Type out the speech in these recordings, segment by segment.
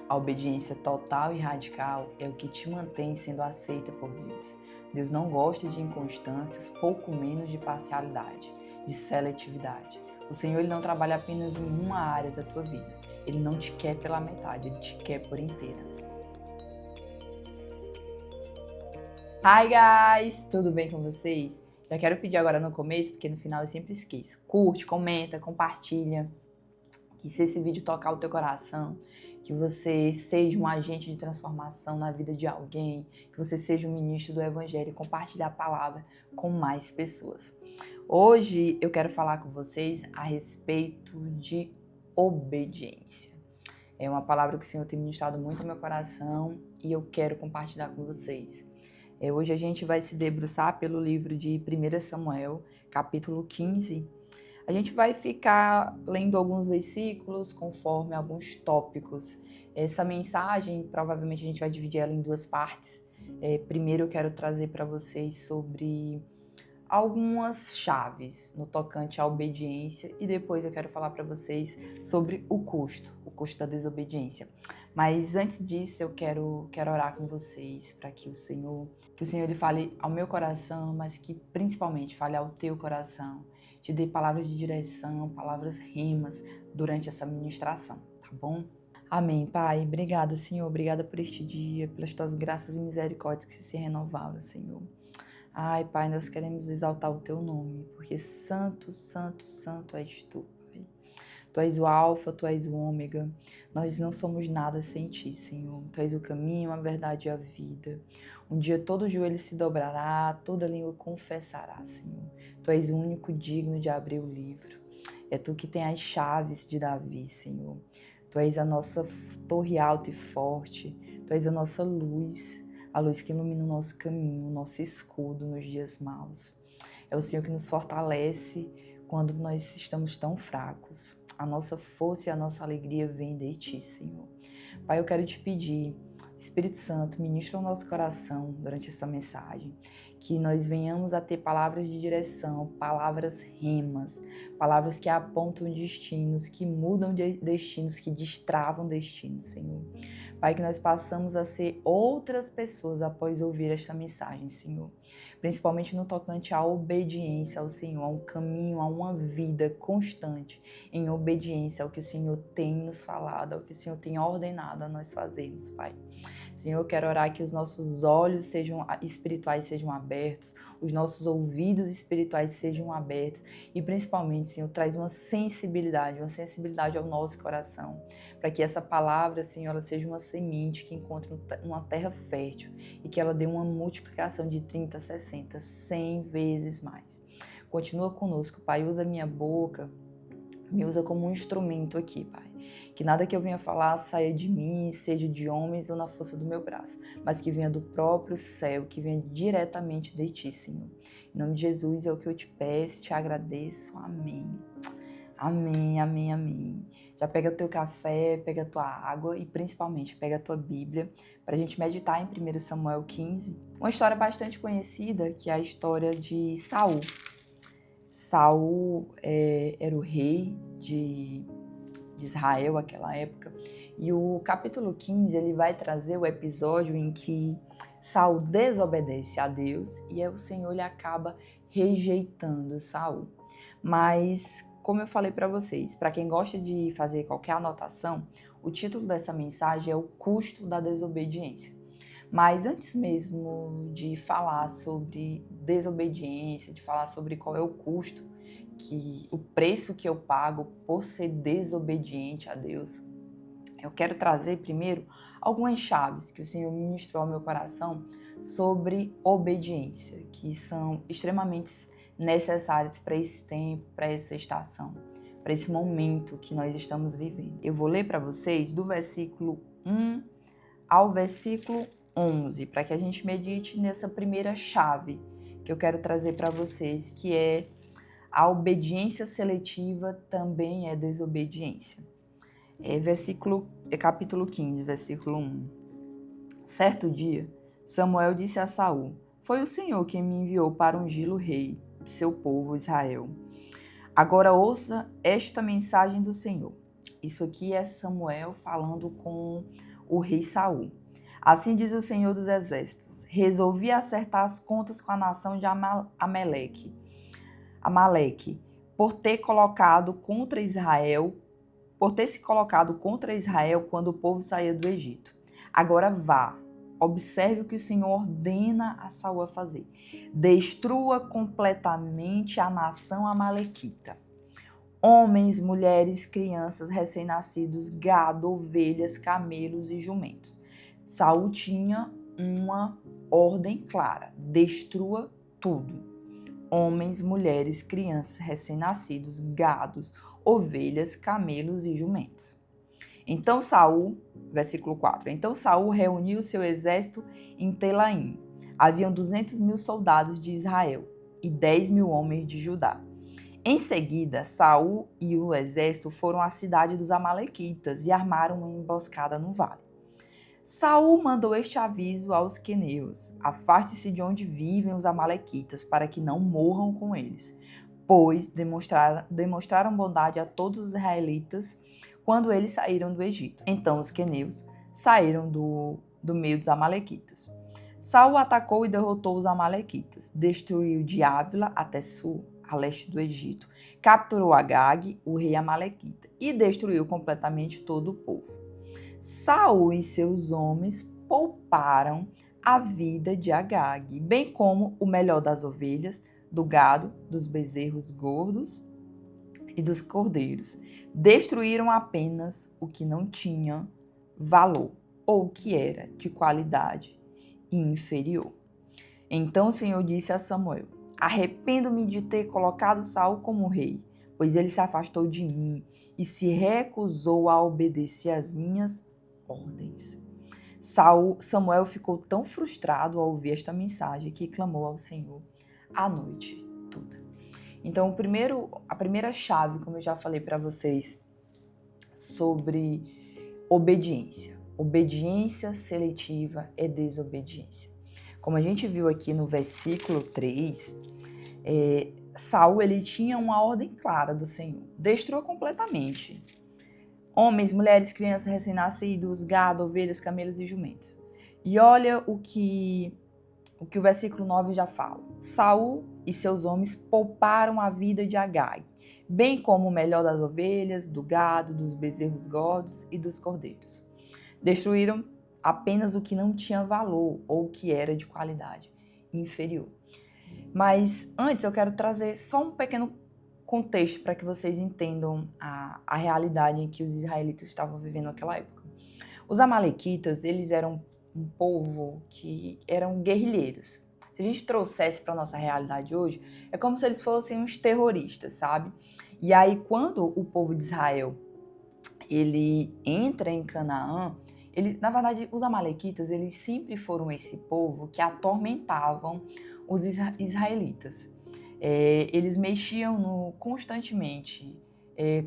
A obediência total e radical é o que te mantém sendo aceita por Deus. Deus não gosta de inconstâncias, pouco menos de parcialidade, de seletividade. O Senhor ele não trabalha apenas em uma área da tua vida. Ele não te quer pela metade, Ele te quer por inteira. Hi guys, tudo bem com vocês? Já quero pedir agora no começo, porque no final eu sempre esqueço. Curte, comenta, compartilha. Que se esse vídeo tocar o teu coração, que você seja um agente de transformação na vida de alguém, que você seja um ministro do Evangelho e compartilhe a palavra com mais pessoas. Hoje eu quero falar com vocês a respeito de obediência. É uma palavra que o Senhor tem ministrado muito no meu coração e eu quero compartilhar com vocês. Hoje a gente vai se debruçar pelo livro de 1 Samuel, capítulo 15. A gente vai ficar lendo alguns versículos conforme alguns tópicos. Essa mensagem, provavelmente a gente vai dividir ela em duas partes. Primeiro eu quero trazer para vocês sobre algumas chaves no tocante à obediência e depois eu quero falar para vocês sobre o custo da desobediência. Mas antes disso eu quero orar com vocês para que o Senhor ele fale ao meu coração, mas que principalmente fale ao teu coração. Te dê palavras de direção, palavras rimas durante essa ministração, tá bom? Amém, Pai. Obrigada, Senhor. Obrigada por este dia, pelas tuas graças e misericórdias que se renovaram, Senhor. Ai, Pai, nós queremos exaltar o teu nome, porque santo, santo, santo és tu, Pai. Tu és o alfa, tu és o ômega. Nós não somos nada sem ti, Senhor. Tu és o caminho, a verdade e a vida. Um dia todo joelho se dobrará, toda língua confessará, Senhor. Tu és o único digno de abrir o livro. É tu que tem as chaves de Davi, Senhor. Tu és a nossa torre alta e forte. Tu és a nossa luz, a luz que ilumina o nosso caminho, o nosso escudo nos dias maus. É o Senhor que nos fortalece quando nós estamos tão fracos. A nossa força e a nossa alegria vêm de ti, Senhor. Pai, eu quero te pedir, Espírito Santo, ministra o nosso coração durante essa mensagem, que nós venhamos a ter palavras de direção, palavras rimas, palavras que apontam destinos, que mudam destinos, que destravam destinos, Senhor. Pai, que nós passamos a ser outras pessoas após ouvir esta mensagem, Senhor. Principalmente no tocante à obediência ao Senhor, a um caminho, a uma vida constante em obediência ao que o Senhor tem nos falado, ao que o Senhor tem ordenado a nós fazermos, Pai. Senhor, eu quero orar que os nossos olhos espirituais sejam abertos, os nossos ouvidos espirituais sejam abertos e principalmente, Senhor, traz uma sensibilidade ao nosso coração, para que essa palavra, Senhor, ela seja uma semente que encontre uma terra fértil e que ela dê uma multiplicação de 30, 60, 100 vezes mais. Continua conosco, Pai, usa minha boca, me usa como um instrumento aqui, Pai. Que nada que eu venha falar saia de mim, seja de homens ou na força do meu braço, mas que venha do próprio céu, que venha diretamente de ti, Senhor. Em nome de Jesus é o que eu te peço, te agradeço. Amém. Amém, amém, amém. Já pega o teu café, pega a tua água e principalmente pega a tua Bíblia para a gente meditar em 1 Samuel 15. Uma história bastante conhecida, que é a história de Saul. Saul era o rei de Israel naquela época, e o capítulo 15 ele vai trazer o episódio em que Saul desobedece a Deus e o Senhor ele acaba rejeitando Saul. Mas, como eu falei para vocês, para quem gosta de fazer qualquer anotação, o título dessa mensagem é o custo da desobediência. Mas antes mesmo de falar sobre desobediência, de falar sobre qual é o custo, o preço que eu pago por ser desobediente a Deus, eu quero trazer primeiro algumas chaves que o Senhor ministrou ao meu coração sobre obediência, que são extremamente necessárias para esse tempo, para essa estação, para esse momento que nós estamos vivendo. Eu vou ler para vocês do versículo 1 ao versículo 11, para que a gente medite nessa primeira chave que eu quero trazer para vocês, que é a obediência seletiva também é desobediência. Capítulo 15, versículo 1. Certo dia, Samuel disse a Saul: foi o Senhor quem me enviou para ungí-lo rei de seu povo Israel. Agora ouça esta mensagem do Senhor. Isso aqui é Samuel falando com o rei Saul. Assim diz o Senhor dos Exércitos: resolvi acertar as contas com a nação de Amaleque, por ter se colocado contra Israel quando o povo saía do Egito. Agora vá, observe o que o Senhor ordena a Saul a fazer. Destrua completamente a nação amalequita. Homens, mulheres, crianças, recém-nascidos, gado, ovelhas, camelos e jumentos. Saul tinha uma ordem clara: destrua tudo. Homens, mulheres, crianças, recém-nascidos, gados, ovelhas, camelos e jumentos. Então Saul, versículo 4, então Saul reuniu seu exército em Telaim. Haviam 200.000 soldados de Israel e 10.000 homens de Judá. Em seguida, Saul e o exército foram à cidade dos amalequitas e armaram uma emboscada no vale. Saul mandou este aviso aos queneus: afaste-se de onde vivem os amalequitas, para que não morram com eles, pois demonstraram bondade a todos os israelitas quando eles saíram do Egito. Então os queneus saíram do meio dos amalequitas. Saul atacou e derrotou os amalequitas, destruiu de Ávila até Sul, a leste do Egito, capturou Agag, o rei amalequita, e destruiu completamente todo o povo. Saul e seus homens pouparam a vida de Agag, bem como o melhor das ovelhas, do gado, dos bezerros gordos e dos cordeiros. Destruíram apenas o que não tinha valor ou que era de qualidade inferior. Então o Senhor disse a Samuel: arrependo-me de ter colocado Saul como rei, pois ele se afastou de mim e se recusou a obedecer às minhas ordens. Samuel ficou tão frustrado ao ouvir esta mensagem que clamou ao Senhor a noite toda. Então, a primeira chave, como eu já falei para vocês, sobre obediência. Obediência seletiva é desobediência. Como a gente viu aqui no versículo 3, Saul ele tinha uma ordem clara do Senhor: destrua completamente homens, mulheres, crianças, recém-nascidos, gado, ovelhas, camelos e jumentos. E olha o que o versículo 9 já fala: Saul e seus homens pouparam a vida de Agag, bem como o melhor das ovelhas, do gado, dos bezerros gordos e dos cordeiros. Destruíram apenas o que não tinha valor ou que era de qualidade inferior. Mas antes eu quero trazer só um pequeno contexto para que vocês entendam a realidade em que os israelitas estavam vivendo naquela época. Os amalequitas, eles eram um povo que eram guerrilheiros. Se a gente trouxesse para a nossa realidade hoje, é como se eles fossem uns terroristas, sabe? E aí, quando o povo de Israel ele entra em Canaã, na verdade, os amalequitas, eles sempre foram esse povo que atormentavam os israelitas. Eles mexiam constantemente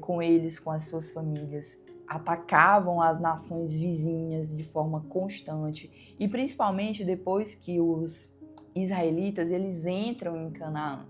com eles, com as suas famílias, atacavam as nações vizinhas de forma constante, e principalmente depois que os israelitas eles entram em Canaã.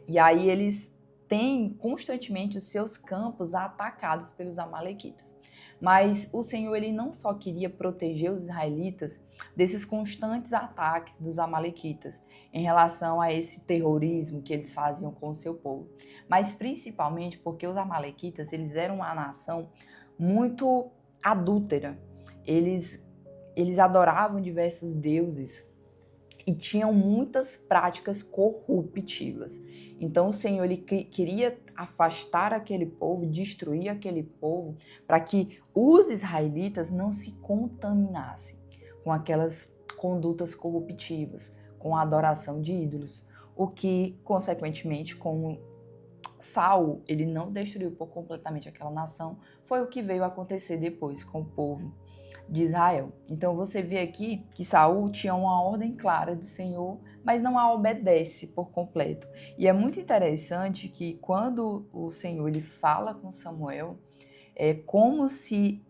E aí eles têm constantemente os seus campos atacados pelos amalequitas. Mas o Senhor ele não só queria proteger os israelitas desses constantes ataques dos amalequitas em relação a esse terrorismo que eles faziam com o seu povo, mas principalmente porque os amalequitas eles eram uma nação muito adúltera. Eles adoravam diversos deuses e tinham muitas práticas corruptivas. Então o Senhor ele queria afastar aquele povo, destruir aquele povo, para que os israelitas não se contaminassem com aquelas condutas corruptivas, com a adoração de ídolos, o que, consequentemente, como Saul ele não destruiu por completamente aquela nação, foi o que veio a acontecer depois com o povo de Israel. Então você vê aqui que Saul tinha uma ordem clara do Senhor, mas não a obedece por completo. E é muito interessante que quando o Senhor ele fala com Samuel, é como se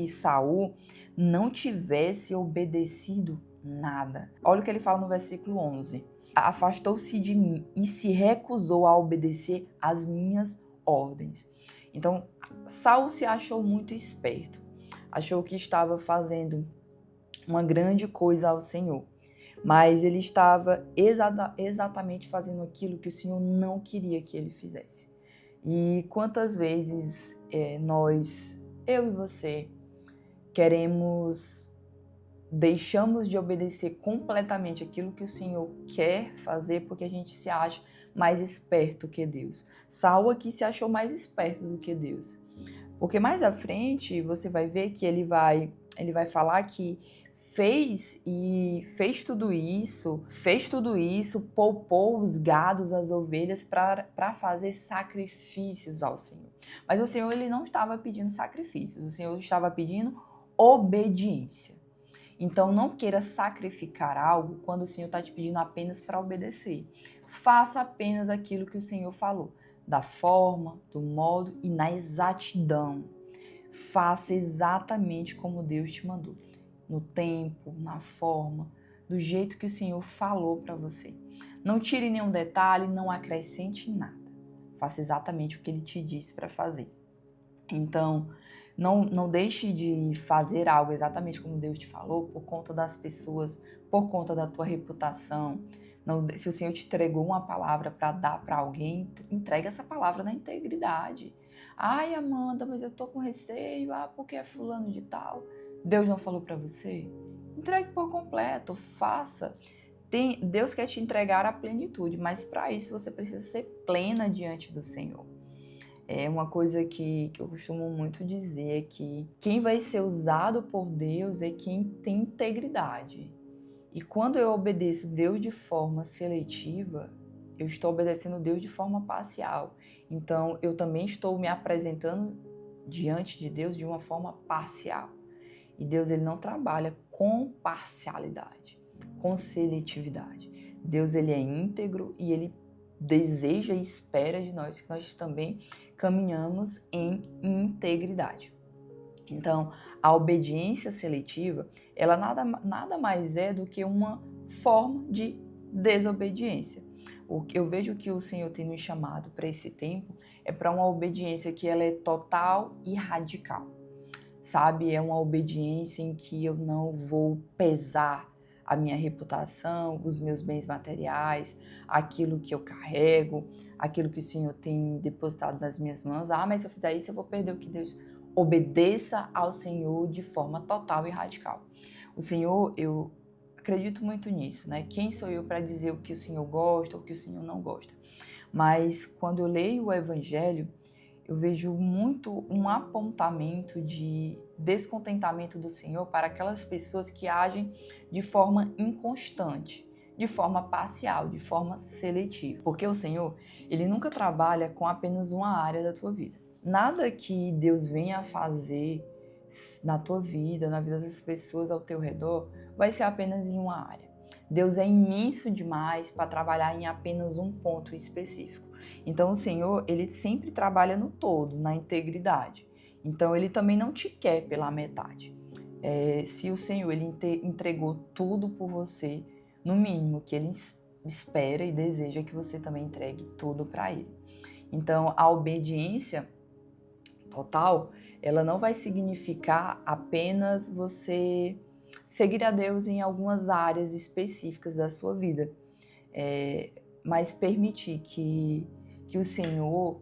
Saul não tivesse obedecido nada. Olha o que ele fala no versículo 11. Afastou-se de mim e se recusou a obedecer às minhas ordens. Então, Saul se achou muito esperto. achou que estava fazendo uma grande coisa ao Senhor, mas ele estava exatamente fazendo aquilo que o Senhor não queria que ele fizesse. E quantas vezes eu e você, deixamos de obedecer completamente aquilo que o Senhor quer fazer porque a gente se acha mais esperto que Deus. Saul aqui se achou mais esperto do que Deus. Porque mais à frente você vai ver que ele vai falar que fez tudo isso, poupou os gados, as ovelhas para fazer sacrifícios ao Senhor. Mas o Senhor ele não estava pedindo sacrifícios, o Senhor estava pedindo obediência. Então não queira sacrificar algo quando o Senhor está te pedindo apenas para obedecer. Faça apenas aquilo que o Senhor falou, da forma, do modo e na exatidão. Faça exatamente como Deus te mandou, no tempo, na forma, do jeito que o Senhor falou para você. Não tire nenhum detalhe, não acrescente nada. Faça exatamente o que Ele te disse para fazer. Então, não deixe de fazer algo exatamente como Deus te falou por conta das pessoas, por conta da tua reputação. Se o Senhor te entregou uma palavra para dar para alguém, entregue essa palavra na integridade. Ai, Amanda, mas eu tô com receio, porque é fulano de tal. Deus não falou para você? Entregue por completo, faça. Deus quer te entregar a plenitude, mas para isso você precisa ser plena diante do Senhor. É uma coisa que eu costumo muito dizer, é que quem vai ser usado por Deus é quem tem integridade. E quando eu obedeço Deus de forma seletiva, eu estou obedecendo Deus de forma parcial. Então, eu também estou me apresentando diante de Deus de uma forma parcial. E Deus ele não trabalha com parcialidade, com seletividade. Deus ele é íntegro e ele deseja e espera de nós que nós também caminhamos em integridade. Então, a obediência seletiva, ela nada mais é do que uma forma de desobediência. Eu vejo que o Senhor tem nos chamado para esse tempo é para uma obediência que ela é total e radical. Sabe, é uma obediência em que eu não vou pesar a minha reputação, os meus bens materiais, aquilo que eu carrego, aquilo que o Senhor tem depositado nas minhas mãos. Mas se eu fizer isso, eu vou perder o que Deus... Obedeça ao Senhor de forma total e radical. O Senhor, eu acredito muito nisso, né? Quem sou eu para dizer o que o Senhor gosta ou o que o Senhor não gosta? Mas quando eu leio o Evangelho, eu vejo muito um apontamento de descontentamento do Senhor para aquelas pessoas que agem de forma inconstante, de forma parcial, de forma seletiva. Porque o Senhor, ele nunca trabalha com apenas uma área da tua vida. Nada que Deus venha a fazer na tua vida, na vida das pessoas ao teu redor, vai ser apenas em uma área. Deus é imenso demais para trabalhar em apenas um ponto específico. Então o Senhor, ele sempre trabalha no todo, na integridade. Então ele também não te quer pela metade. Se o Senhor ele entregou tudo por você, no mínimo que ele espera e deseja que você também entregue tudo para ele. Então a obediência total, ela não vai significar apenas você seguir a Deus em algumas áreas específicas da sua vida, mas permitir que o Senhor,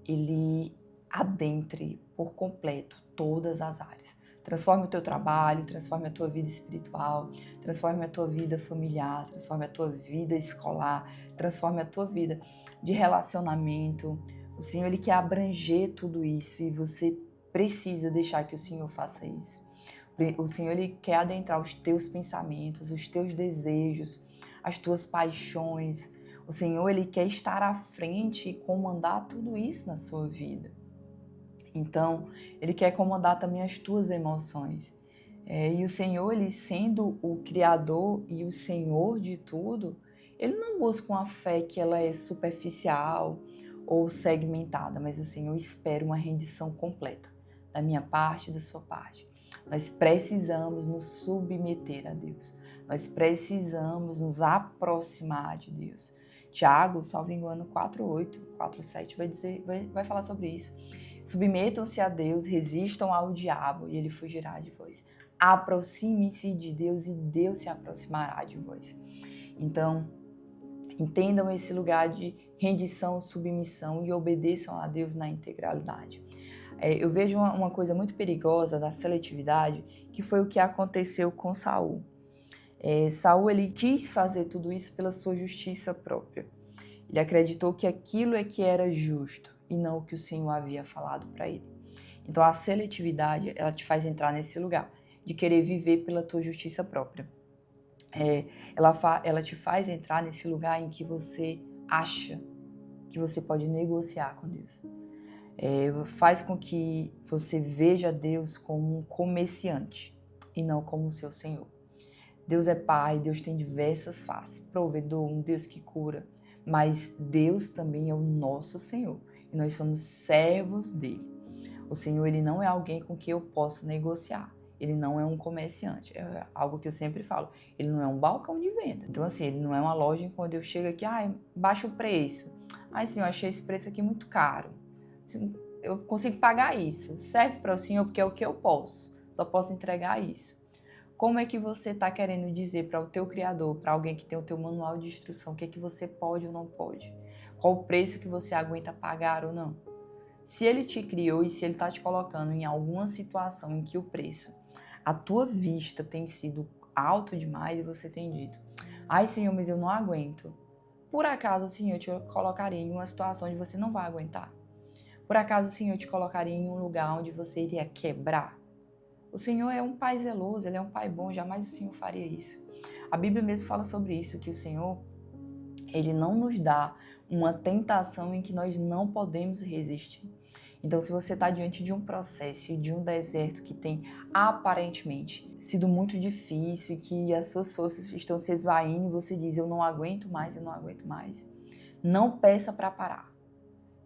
ele adentre por completo todas as áreas. Transforme o teu trabalho, transforme a tua vida espiritual, transforme a tua vida familiar, transforme a tua vida escolar, transforme a tua vida de relacionamento. O Senhor, ele quer abranger tudo isso e você precisa deixar que o Senhor faça isso. O Senhor, ele quer adentrar os teus pensamentos, os teus desejos, as tuas paixões. O Senhor, ele quer estar à frente e comandar tudo isso na sua vida. Então, ele quer comandar também as tuas emoções. E o Senhor, ele sendo o Criador e o Senhor de tudo, ele não busca uma fé que ela é superficial ou segmentada, mas o Senhor espera uma rendição completa, da minha parte e da sua parte. Nós precisamos nos submeter a Deus. Nós precisamos nos aproximar de Deus. Tiago, salvo engano, 4:8, 4:7 vai falar sobre isso. Submetam-se a Deus, resistam ao diabo e ele fugirá de vós. Aproxime-se de Deus e Deus se aproximará de vós. Então, entendam esse lugar de rendição, submissão e obedeçam a Deus na integralidade. Eu vejo uma coisa muito perigosa da seletividade, que foi o que aconteceu com Saul. Saul, ele quis fazer tudo isso pela sua justiça própria. Ele acreditou que aquilo é que era justo e não o que o Senhor havia falado para ele. Então a seletividade, ela te faz entrar nesse lugar de querer viver pela tua justiça própria. Ela te faz entrar nesse lugar em que você acha que você pode negociar com Deus. Faz com que você veja Deus como um comerciante e não como seu Senhor. Deus é Pai, Deus tem diversas faces, provedor, um Deus que cura, mas Deus também é o nosso Senhor e nós somos servos dele. O Senhor, ele não é alguém com quem eu possa negociar, ele não é um comerciante, é algo que eu sempre falo, ele não é um balcão de venda. Então assim, ele não é uma loja em quando eu chego aqui, baixa o preço, Senhor, achei esse preço aqui muito caro, eu consigo pagar isso, serve para o Senhor porque é o que eu posso, só posso entregar isso. Como é que você está querendo dizer para o teu Criador, para alguém que tem o teu manual de instrução, o que é que você pode ou não pode? Qual o preço que você aguenta pagar ou não? Se ele te criou e se ele está te colocando em alguma situação em que o preço, a tua vista tem sido alto demais e você tem dito, Senhor, mas eu não aguento. Por acaso, Senhor, te colocaria em uma situação onde você não vai aguentar? Por acaso, Senhor, te colocaria em um lugar onde você iria quebrar? O Senhor é um Pai zeloso, Ele é um Pai bom, jamais o Senhor faria isso. A Bíblia mesmo fala sobre isso, que o Senhor, Ele não nos dá uma tentação em que nós não podemos resistir. Então, se você está diante de um processo, de um deserto que tem aparentemente sido muito difícil, que as suas forças estão se esvaindo e você diz, eu não aguento mais, não peça para parar.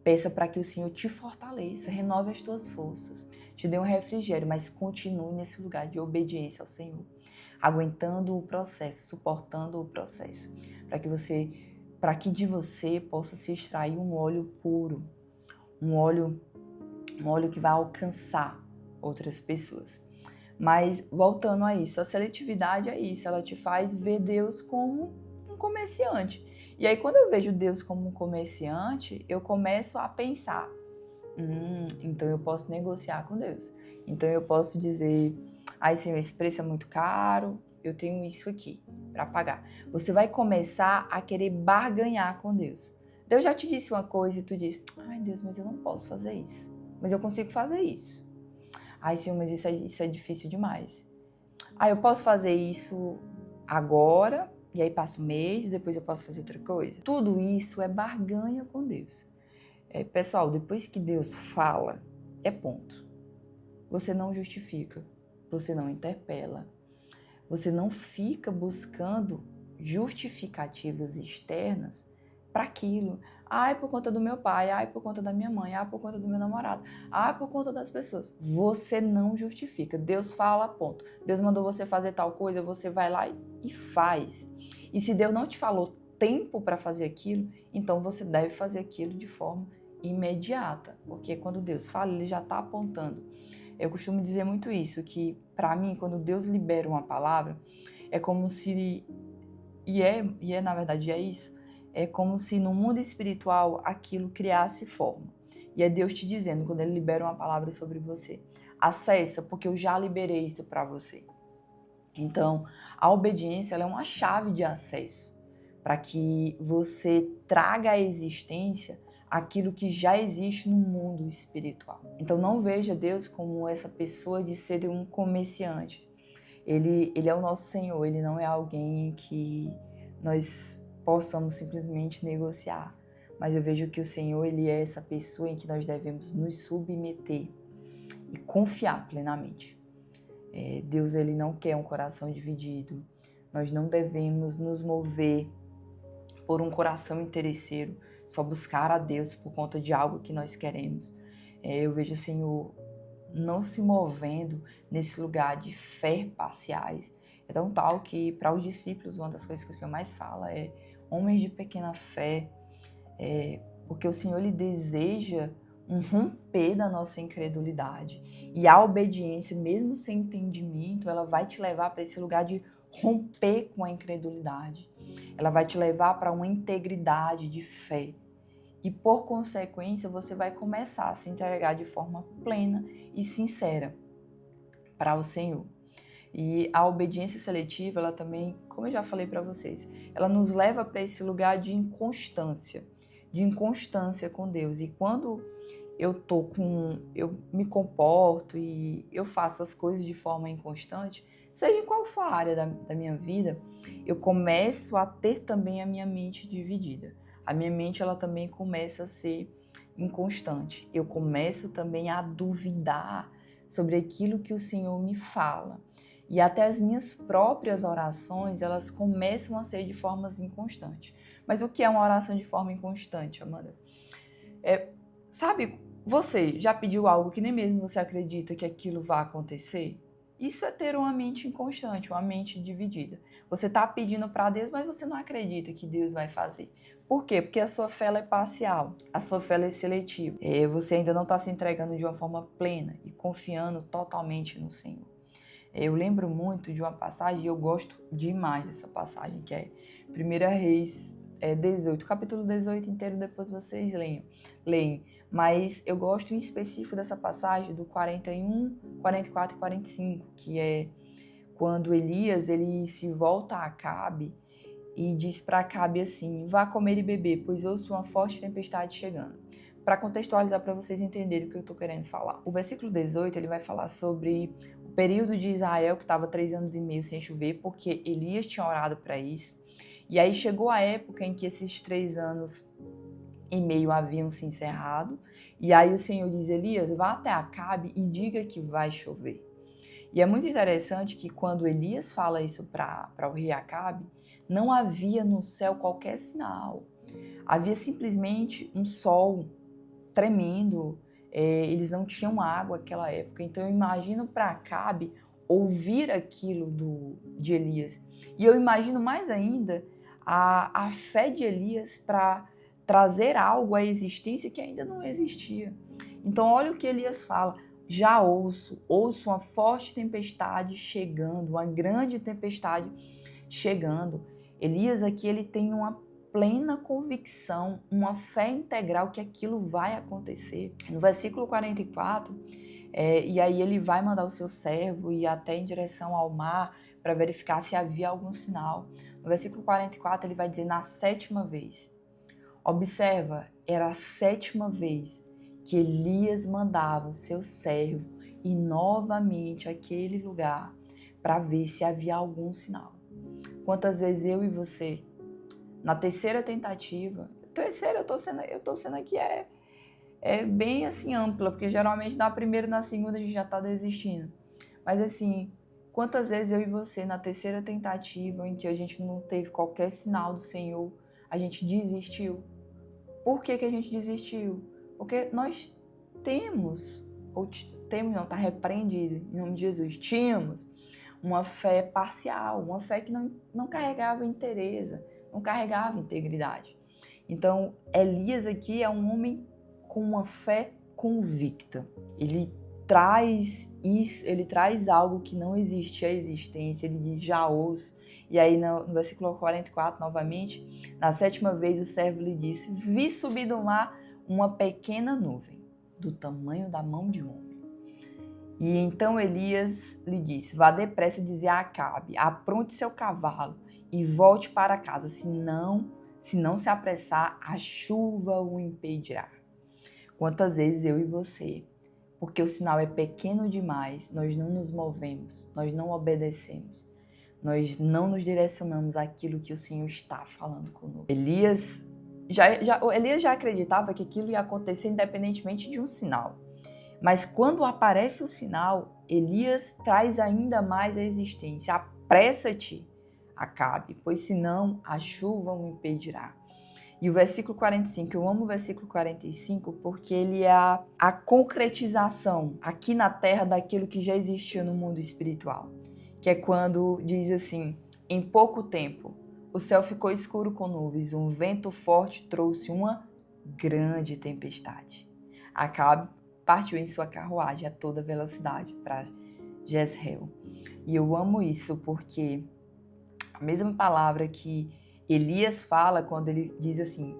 Peça para que o Senhor te fortaleça, renove as tuas forças, te dê um refrigério, mas continue nesse lugar de obediência ao Senhor, aguentando o processo, suportando o processo, para que de você possa se extrair um óleo puro, um óleo que vai alcançar outras pessoas. Mas voltando a isso, a seletividade é isso, ela te faz ver Deus como um comerciante. E aí quando eu vejo Deus como um comerciante, eu começo a pensar, então eu posso negociar com Deus. Então eu posso dizer, Senhor, esse preço é muito caro, eu tenho isso aqui para pagar. Você vai começar a querer barganhar com Deus. Deus já te disse uma coisa e tu diz, Deus, mas eu não posso fazer isso. Mas eu consigo fazer isso. Senhor, mas isso é difícil demais. Eu posso fazer isso agora, e aí passa um mês, e depois eu posso fazer outra coisa. Tudo isso é barganha com Deus. Pessoal, depois que Deus fala, é ponto. Você não justifica, você não interpela, você não fica buscando justificativas externas para aquilo. Por conta do meu pai, por conta da minha mãe, por conta do meu namorado, por conta das pessoas. Você não justifica. Deus fala, ponto. Deus mandou você fazer tal coisa, você vai lá e faz. E se Deus não te falou tempo para fazer aquilo, então você deve fazer aquilo de forma imediata. Porque quando Deus fala, Ele já está apontando. Eu costumo dizer muito isso, que para mim, quando Deus libera uma palavra, é como se... na verdade, é isso. É como se no mundo espiritual aquilo criasse forma. E é Deus te dizendo, quando Ele libera uma palavra sobre você, acessa, porque eu já liberei isso para você. Então, a obediência ela é uma chave de acesso para que você traga à existência aquilo que já existe no mundo espiritual. Então, não veja Deus como essa pessoa de ser um comerciante. Ele é o nosso Senhor, Ele não é alguém que nós possamos simplesmente negociar. Mas eu vejo que o Senhor, Ele é essa pessoa em que nós devemos nos submeter e confiar plenamente. Deus, Ele não quer um coração dividido. Nós não devemos nos mover por um coração interesseiro, só buscar a Deus por conta de algo que nós queremos. Eu vejo o Senhor não se movendo nesse lugar de fé parciais. É tão tal que para os discípulos uma das coisas que o Senhor mais fala homens de pequena fé, porque o Senhor Ele deseja um romper da nossa incredulidade. E a obediência, mesmo sem entendimento, ela vai te levar para esse lugar de romper com a incredulidade. Ela vai te levar para uma integridade de fé. E por consequência, você vai começar a se entregar de forma plena e sincera para o Senhor. E a obediência seletiva, ela também, como eu já falei para vocês, ela nos leva para esse lugar de inconstância com Deus. E quando eu me comporto e eu faço as coisas de forma inconstante, seja em qual for a área da minha vida, eu começo a ter também a minha mente dividida. A minha mente, ela também começa a ser inconstante. Eu começo também a duvidar sobre aquilo que o Senhor me fala. E até as minhas próprias orações, elas começam a ser de formas inconstantes. Mas o que é uma oração de forma inconstante, Amanda? Sabe, você já pediu algo que nem mesmo você acredita que aquilo vai acontecer? Isso é ter uma mente inconstante, uma mente dividida. Você está pedindo para Deus, mas você não acredita que Deus vai fazer. Por quê? Porque a sua fé é parcial, a sua fé é seletiva. Você ainda não está se entregando de uma forma plena e confiando totalmente no Senhor. Eu lembro muito de uma passagem, e eu gosto demais dessa passagem, que é 1 Reis 18, capítulo 18 inteiro, depois vocês leem. Mas eu gosto em específico dessa passagem do 41, 44 e 45, que é quando Elias ele se volta a Acabe e diz para Acabe assim: vá comer e beber, pois ouço uma forte tempestade chegando. Para contextualizar, para vocês entenderem o que eu estou querendo falar. O versículo 18 ele vai falar sobre o período de Israel, que estava 3 anos e meio sem chover, porque Elias tinha orado para isso. E aí chegou a época em que esses 3 anos e meio haviam se encerrado. E aí o Senhor diz: Elias, vá até Acabe e diga que vai chover. E é muito interessante que quando Elias fala isso para o rei Acabe, não havia no céu qualquer sinal. Havia simplesmente um sol tremendo. Eles não tinham água naquela época. Então eu imagino para Acabe ouvir aquilo de Elias. E eu imagino mais ainda a fé de Elias para trazer algo à existência que ainda não existia. Então olha o que Elias fala: já ouço uma forte tempestade chegando, uma grande tempestade chegando. Elias aqui ele tem uma plena convicção, uma fé integral que aquilo vai acontecer. No versículo 44, e aí ele vai mandar o seu servo ir até em direção ao mar para verificar se havia algum sinal. No versículo 44 ele vai dizer: na 7ª vez. Observa, era a 7ª vez que Elias mandava o seu servo ir novamente àquele lugar para ver se havia algum sinal. Quantas vezes eu e você, na 3ª tentativa, eu tô sendo aqui bem assim ampla, porque geralmente na 1ª e na 2ª a gente já está desistindo. Mas assim, quantas vezes eu e você, na 3ª tentativa, em que a gente não teve qualquer sinal do Senhor, a gente desistiu? Por que a gente desistiu? Porque nós tá repreendido em nome de Jesus, tínhamos uma fé parcial, uma fé que não carregava inteireza, não carregava integridade. Então, Elias aqui é um homem com uma fé convicta. Ele traz algo que não existe à existência, ele diz: já ouço. E aí no versículo 44, novamente, na 7ª vez o servo lhe disse: vi subir do mar uma pequena nuvem, do tamanho da mão de um homem. E então Elias lhe disse: vá depressa dizer a Acabe, apronte seu cavalo e volte para casa, se não se apressar, a chuva o impedirá. Quantas vezes eu e você, porque o sinal é pequeno demais, nós não nos movemos, nós não obedecemos, nós não nos direcionamos àquilo que o Senhor está falando conosco. Elias já acreditava que aquilo ia acontecer independentemente de um sinal. Mas quando aparece o sinal, Elias traz ainda mais a existência. Apressa-te, Acabe, pois senão a chuva o impedirá. E o versículo 45, eu amo o versículo 45 porque ele é a concretização aqui na terra daquilo que já existia no mundo espiritual. Que é quando diz assim: em pouco tempo o céu ficou escuro com nuvens, um vento forte trouxe uma grande tempestade. Acabe partiu em sua carruagem a toda velocidade para Jezreel. E eu amo isso porque a mesma palavra que Elias fala quando ele diz assim,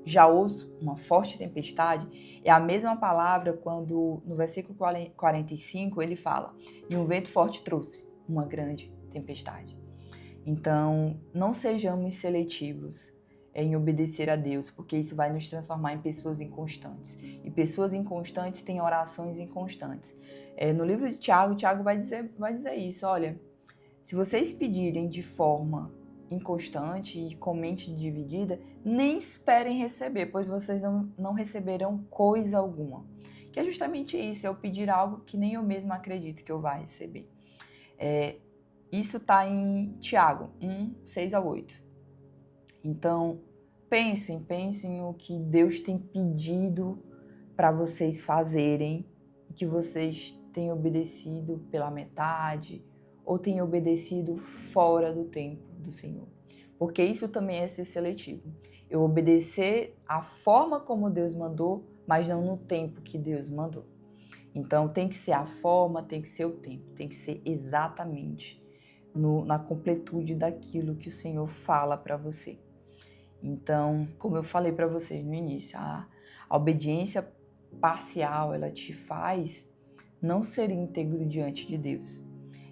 já ouço uma forte tempestade, é a mesma palavra quando no versículo 45 ele fala, e um vento forte trouxe uma grande tempestade. Então, não sejamos seletivos em obedecer a Deus, porque isso vai nos transformar em pessoas inconstantes. E pessoas inconstantes têm orações inconstantes. No livro de Tiago, Tiago vai dizer isso, olha, se vocês pedirem de forma inconstante e com mente dividida, nem esperem receber, pois vocês não receberão coisa alguma. Que é justamente isso, eu pedir algo que nem eu mesmo acredito que eu vá receber. Isso está em Tiago 1, 6-8. Então, pensem o que Deus tem pedido para vocês fazerem e que vocês têm obedecido pela metade ou têm obedecido fora do tempo do Senhor. Porque isso também é ser seletivo. Eu obedecer a forma como Deus mandou, mas não no tempo que Deus mandou. Então, tem que ser a forma, tem que ser o tempo, tem que ser exatamente na completude daquilo que o Senhor fala para você. Então, como eu falei para vocês no início, a obediência parcial, ela te faz não ser íntegro diante de Deus.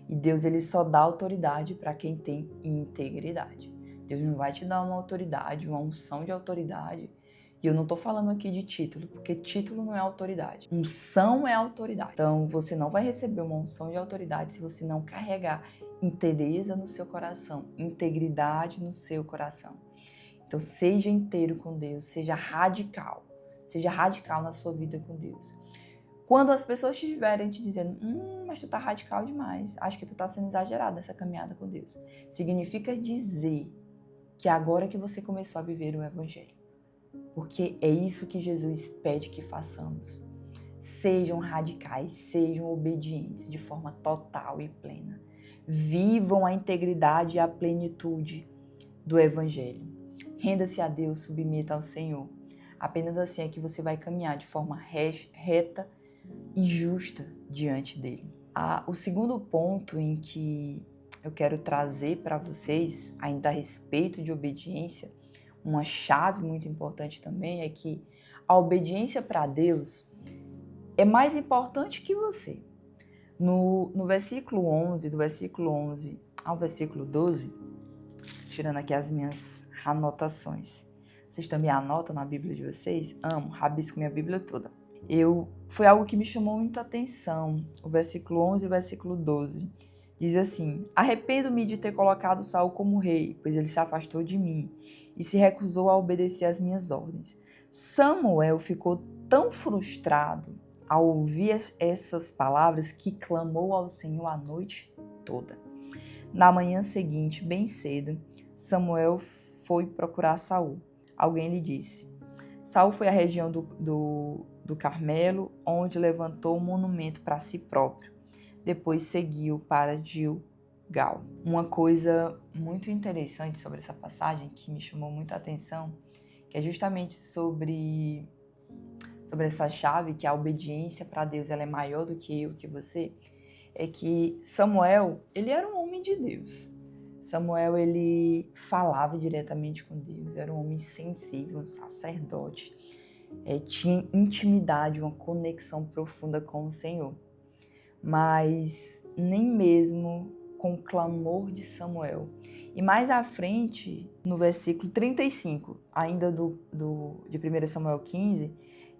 E Deus, ele só dá autoridade para quem tem integridade. Deus não vai te dar uma autoridade, uma unção de autoridade. E eu não estou falando aqui de título, porque título não é autoridade. Unção é autoridade. Então, você não vai receber uma unção de autoridade se você não carregar inteireza no seu coração, integridade no seu coração. Então, seja inteiro com Deus, seja radical na sua vida com Deus. Quando as pessoas estiverem te dizendo, mas tu tá radical demais, acho que tu tá sendo exagerado nessa caminhada com Deus, significa dizer que agora que você começou a viver o Evangelho, porque é isso que Jesus pede que façamos. Sejam radicais, sejam obedientes de forma total e plena. Vivam a integridade e a plenitude do Evangelho. Renda-se a Deus, submeta ao Senhor. Apenas assim é que você vai caminhar de forma reta e justa diante dele. O segundo ponto em que eu quero trazer para vocês, ainda a respeito de obediência, uma chave muito importante também é que a obediência para Deus é mais importante que você. No versículo 11, do versículo 11 ao versículo 12, tirando aqui as minhas anotações. Vocês também anotam na Bíblia de vocês? Amo, rabisco minha Bíblia toda. Foi algo que me chamou muita atenção. O versículo 11 e o versículo 12. Diz assim, arrependo-me de ter colocado Saul como rei, pois ele se afastou de mim e se recusou a obedecer às minhas ordens. Samuel ficou tão frustrado ao ouvir essas palavras que clamou ao Senhor a noite toda. Na manhã seguinte, bem cedo, Samuel foi procurar Saul. Alguém lhe disse. Saul foi à região do Carmelo, onde levantou um monumento para si próprio. Depois seguiu para Gilgal. Uma coisa muito interessante sobre essa passagem, que me chamou muita atenção, que é justamente sobre essa chave, que a obediência para Deus ela é maior do que eu, que você, é que Samuel, ele era um homem de Deus. Samuel, ele falava diretamente com Deus, era um homem sensível, um sacerdote, tinha intimidade, uma conexão profunda com o Senhor. Mas nem mesmo com o clamor de Samuel. E mais à frente, no versículo 35, ainda de 1 Samuel 15,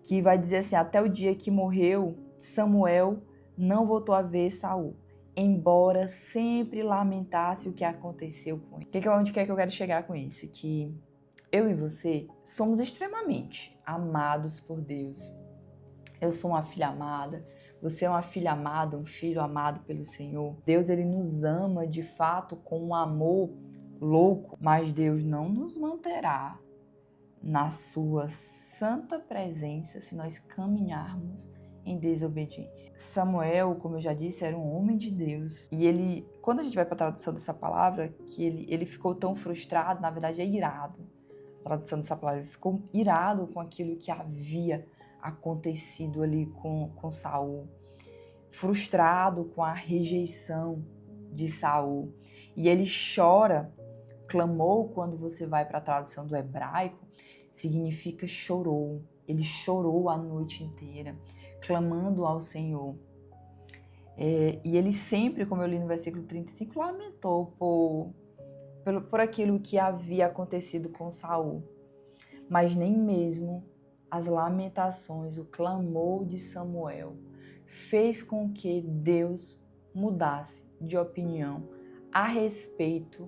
que vai dizer assim, até o dia que morreu, Samuel não voltou a ver Saul, embora sempre lamentasse o que aconteceu com ele. Onde que eu quero chegar com isso? Que eu e você somos extremamente amados por Deus. Eu sou uma filha amada, você é uma filha amada, um filho amado pelo Senhor. Deus, ele nos ama de fato com um amor louco, mas Deus não nos manterá na sua santa presença se nós caminharmos em desobediência. Samuel, como eu já disse, era um homem de Deus. E ele, quando a gente vai para a tradução dessa palavra, que ele ficou tão frustrado, na verdade é irado. A tradução dessa palavra, ele ficou irado com aquilo que havia acontecido ali com Saul, frustrado com a rejeição de Saul. E ele chora, clamou, quando você vai para a tradução do hebraico, significa chorou. Ele chorou a noite inteira, clamando ao Senhor. E ele sempre, como eu li no versículo 35, lamentou por aquilo que havia acontecido com Saul. Mas nem mesmo as lamentações, o clamor de Samuel fez com que Deus mudasse de opinião a respeito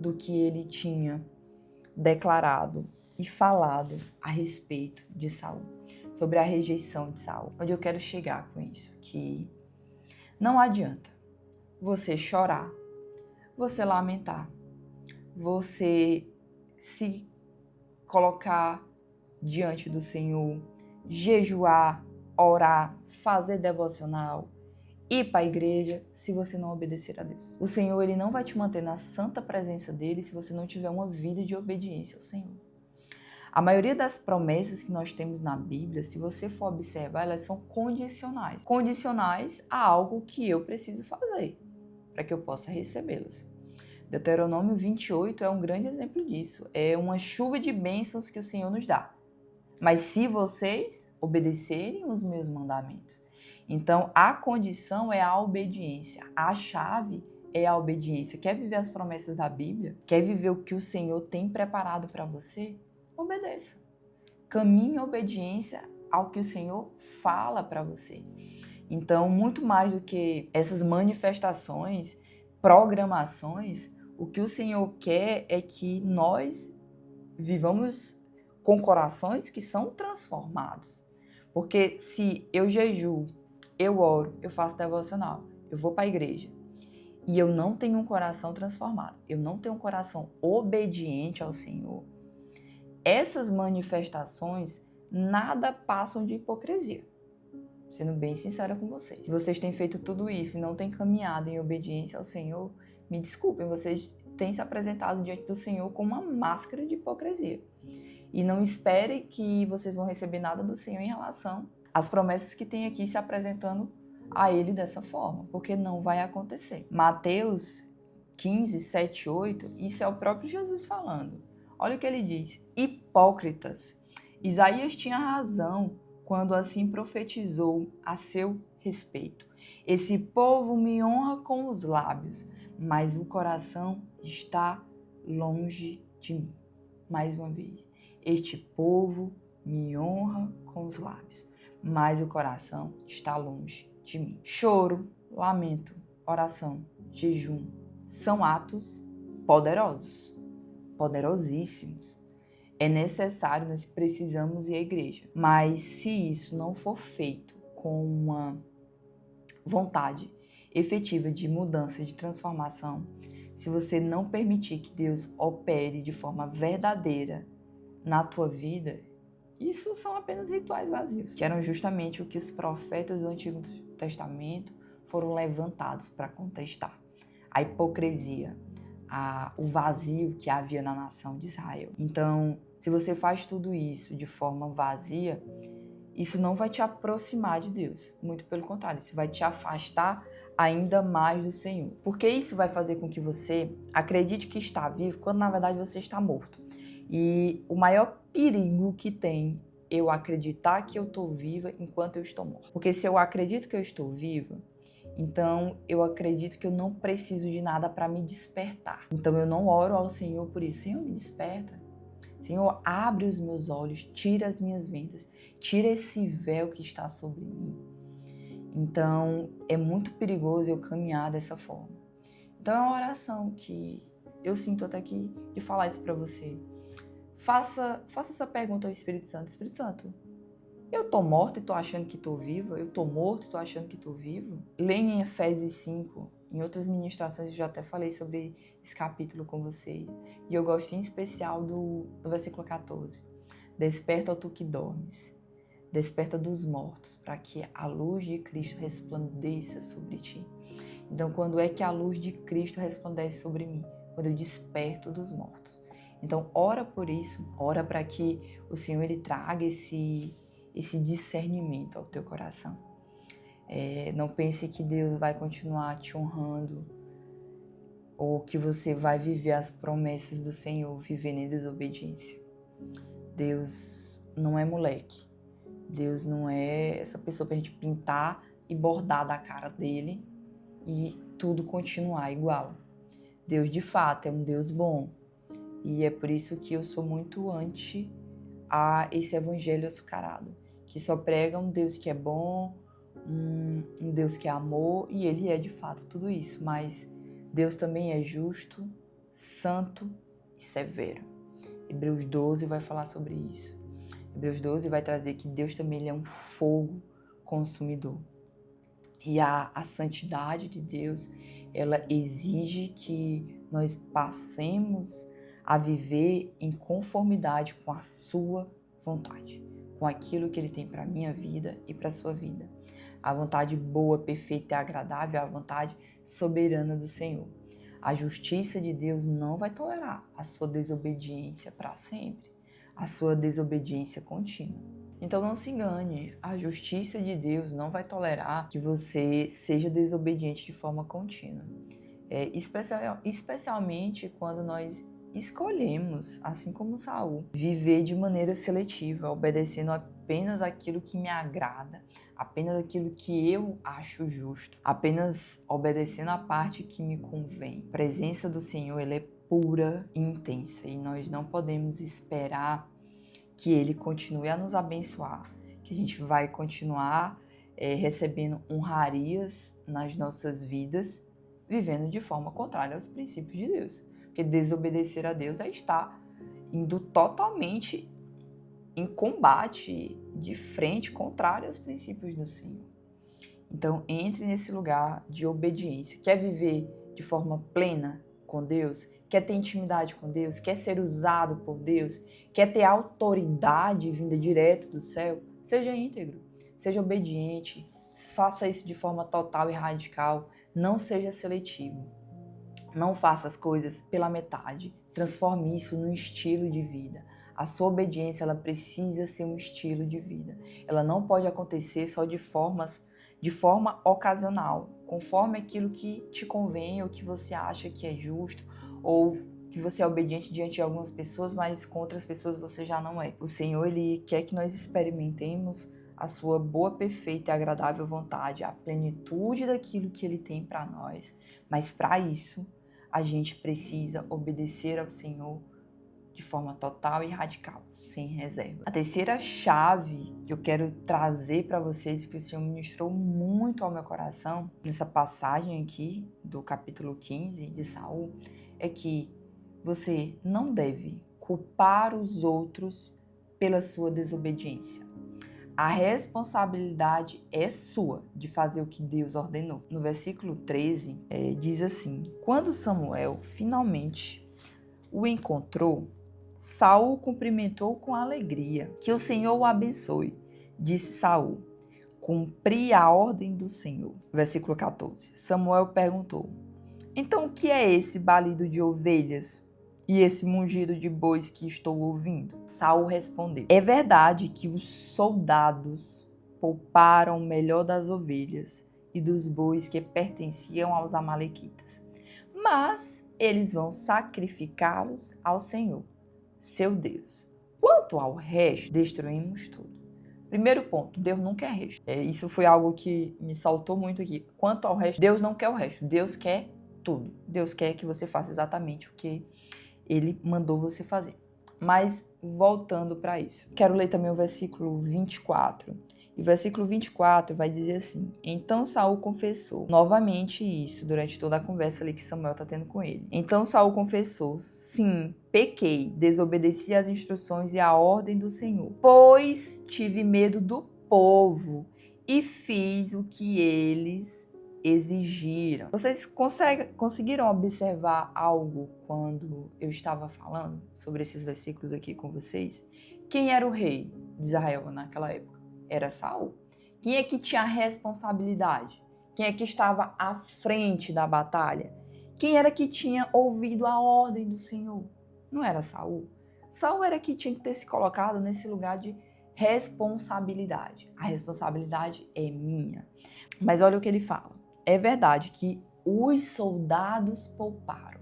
do que ele tinha declarado e falado a respeito de Saul, sobre a rejeição de Saul. Onde eu quero chegar com isso? Que não adianta você chorar, você lamentar, você se colocar diante do Senhor, jejuar, orar, fazer devocional, ir para a igreja, se você não obedecer a Deus. O Senhor, ele não vai te manter na santa presença dele se você não tiver uma vida de obediência ao Senhor. A maioria das promessas que nós temos na Bíblia, se você for observar, elas são condicionais. Condicionais a algo que eu preciso fazer para que eu possa recebê-las. Deuteronômio 28 é um grande exemplo disso. É uma chuva de bênçãos que o Senhor nos dá. Mas se vocês obedecerem os meus mandamentos. Então, a condição é a obediência. A chave é a obediência. Quer viver as promessas da Bíblia? Quer viver o que o Senhor tem preparado para você? Obedeça. Caminhe em obediência ao que o Senhor fala para você. Então, muito mais do que essas manifestações, programações, o que o Senhor quer é que nós vivamos com corações que são transformados. Porque se eu jejuo, eu oro, eu faço devocional, eu vou para a igreja e eu não tenho um coração transformado, eu não tenho um coração obediente ao Senhor, essas manifestações nada passam de hipocrisia. Sendo bem sincera com vocês. Se vocês têm feito tudo isso e não têm caminhado em obediência ao Senhor, me desculpem, vocês têm se apresentado diante do Senhor com uma máscara de hipocrisia. E não espere que vocês vão receber nada do Senhor em relação às promessas que tem aqui se apresentando a Ele dessa forma, porque não vai acontecer. Mateus 15, 7, 8, isso é o próprio Jesus falando. Olha o que ele diz: hipócritas. Isaías tinha razão quando assim profetizou a seu respeito. Esse povo me honra com os lábios, mas o coração está longe de mim. Mais uma vez, este povo me honra com os lábios, mas o coração está longe de mim. Choro, lamento, oração, jejum são atos poderosos, poderosíssimos. É necessário, nós precisamos ir à igreja. Mas se isso não for feito com uma vontade efetiva de mudança, de transformação, se você não permitir que Deus opere de forma verdadeira na tua vida, isso são apenas rituais vazios, que eram justamente o que os profetas do Antigo Testamento foram levantados para contestar. A hipocrisia, o vazio que havia na nação de Israel. Então, se você faz tudo isso de forma vazia, isso não vai te aproximar de Deus. Muito pelo contrário, isso vai te afastar ainda mais do Senhor. Porque isso vai fazer com que você acredite que está vivo, quando na verdade você está morto. E o maior perigo que tem eu acreditar que eu estou viva enquanto eu estou morta. Porque se eu acredito que eu estou viva, então eu acredito que eu não preciso de nada para me despertar. Então eu não oro ao Senhor por isso. Senhor, me desperta. Senhor, abre os meus olhos, tira as minhas vendas, tira esse véu que está sobre mim. Então é muito perigoso eu caminhar dessa forma. Então é uma oração que eu sinto até aqui de falar isso para você. Faça essa pergunta ao Espírito Santo. Espírito Santo, eu tô morta e tô achando que tô viva? Eu tô morto e tô achando que tô vivo? Leia em Efésios 5. Em outras ministrações eu já até falei sobre esse capítulo com vocês. E eu gosto em especial do versículo 14. Desperta, ó tu que dormes. Desperta dos mortos, para que a luz de Cristo resplandeça sobre ti. Então, quando é que a luz de Cristo resplandece sobre mim? Quando eu desperto dos mortos. Então, ora por isso. Ora para que o Senhor ele traga esse esse discernimento ao teu coração. Não pense que Deus vai continuar te honrando ou que você vai viver as promessas do Senhor vivendo em desobediência. Deus não é moleque. Deus não é essa pessoa pra gente pintar e bordar da cara dele e tudo continuar igual. Deus, de fato, é um Deus bom. E é por isso que eu sou muito anti a esse evangelho açucarado, que só prega um Deus que é bom, um Deus que é amor, e ele é de fato tudo isso, mas Deus também é justo, santo e severo. Hebreus 12 vai falar sobre isso. Hebreus 12 vai trazer que Deus também ele é um fogo consumidor. E a santidade de Deus, ela exige que nós passemos a viver em conformidade com a sua vontade, com aquilo que ele tem para a minha vida e para a sua vida. A vontade boa, perfeita e agradável é a vontade soberana do Senhor. A justiça de Deus não vai tolerar a sua desobediência para sempre, a sua desobediência contínua. Então não se engane, a justiça de Deus não vai tolerar que você seja desobediente de forma contínua. Especialmente quando nós escolhemos, assim como Saul, viver de maneira seletiva, obedecendo apenas aquilo que me agrada, apenas aquilo que eu acho justo, apenas obedecendo a parte que me convém. A presença do Senhor, ela é pura e intensa e nós não podemos esperar que Ele continue a nos abençoar, que a gente vai continuar recebendo honrarias nas nossas vidas, vivendo de forma contrária aos princípios de Deus. Porque desobedecer a Deus é estar indo totalmente em combate, de frente, contrário aos princípios do Senhor. Então, entre nesse lugar de obediência. Quer viver de forma plena com Deus? Quer ter intimidade com Deus? Quer ser usado por Deus? Quer ter autoridade vinda direto do céu? Seja íntegro, seja obediente, faça isso de forma total e radical. Não seja seletivo. Não faça as coisas pela metade. Transforme isso num estilo de vida. A sua obediência, ela precisa ser um estilo de vida. Ela não pode acontecer só de forma ocasional, conforme aquilo que te convém ou que você acha que é justo, ou que você é obediente diante de algumas pessoas, mas com outras pessoas você já não é. O Senhor, Ele quer que nós experimentemos a sua boa, perfeita e agradável vontade, a plenitude daquilo que Ele tem para nós. Mas para isso, a gente precisa obedecer ao Senhor de forma total e radical, sem reserva. A terceira chave que eu quero trazer para vocês, que o Senhor ministrou muito ao meu coração, nessa passagem aqui do capítulo 15 de Saul, é que você não deve culpar os outros pela sua desobediência. A responsabilidade é sua de fazer o que Deus ordenou. No versículo 13, diz assim: quando Samuel finalmente o encontrou, Saul cumprimentou com alegria. Que o Senhor o abençoe, disse Saul. Cumpri a ordem do Senhor. Versículo 14. Samuel perguntou: então o que é esse balido de ovelhas e esse mugido de bois que estou ouvindo? Saul respondeu: é verdade que os soldados pouparam o melhor das ovelhas e dos bois que pertenciam aos amalequitas, mas eles vão sacrificá-los ao Senhor, seu Deus. Quanto ao resto, destruímos tudo. Primeiro ponto, Deus não quer resto. Isso foi algo que me saltou muito aqui. Quanto ao resto, Deus não quer o resto. Deus quer tudo. Deus quer que você faça exatamente o que Ele mandou você fazer. Mas, voltando para isso, quero ler também o versículo 24. E o versículo 24 vai dizer assim: então Saul confessou novamente isso durante toda a conversa ali que Samuel está tendo com ele. Então Saul confessou: sim, pequei, desobedeci às instruções e à ordem do Senhor, pois tive medo do povo e fiz o que eles exigiram. Vocês conseguiram observar algo quando eu estava falando sobre esses versículos aqui com vocês? Quem era o rei de Israel naquela época? Era Saul. Quem é que tinha a responsabilidade? Quem é que estava à frente da batalha? Quem era que tinha ouvido a ordem do Senhor? Não era Saul. Saul era que tinha que ter se colocado nesse lugar de responsabilidade. A responsabilidade é minha. Mas olha o que ele fala. É verdade que os soldados pouparam.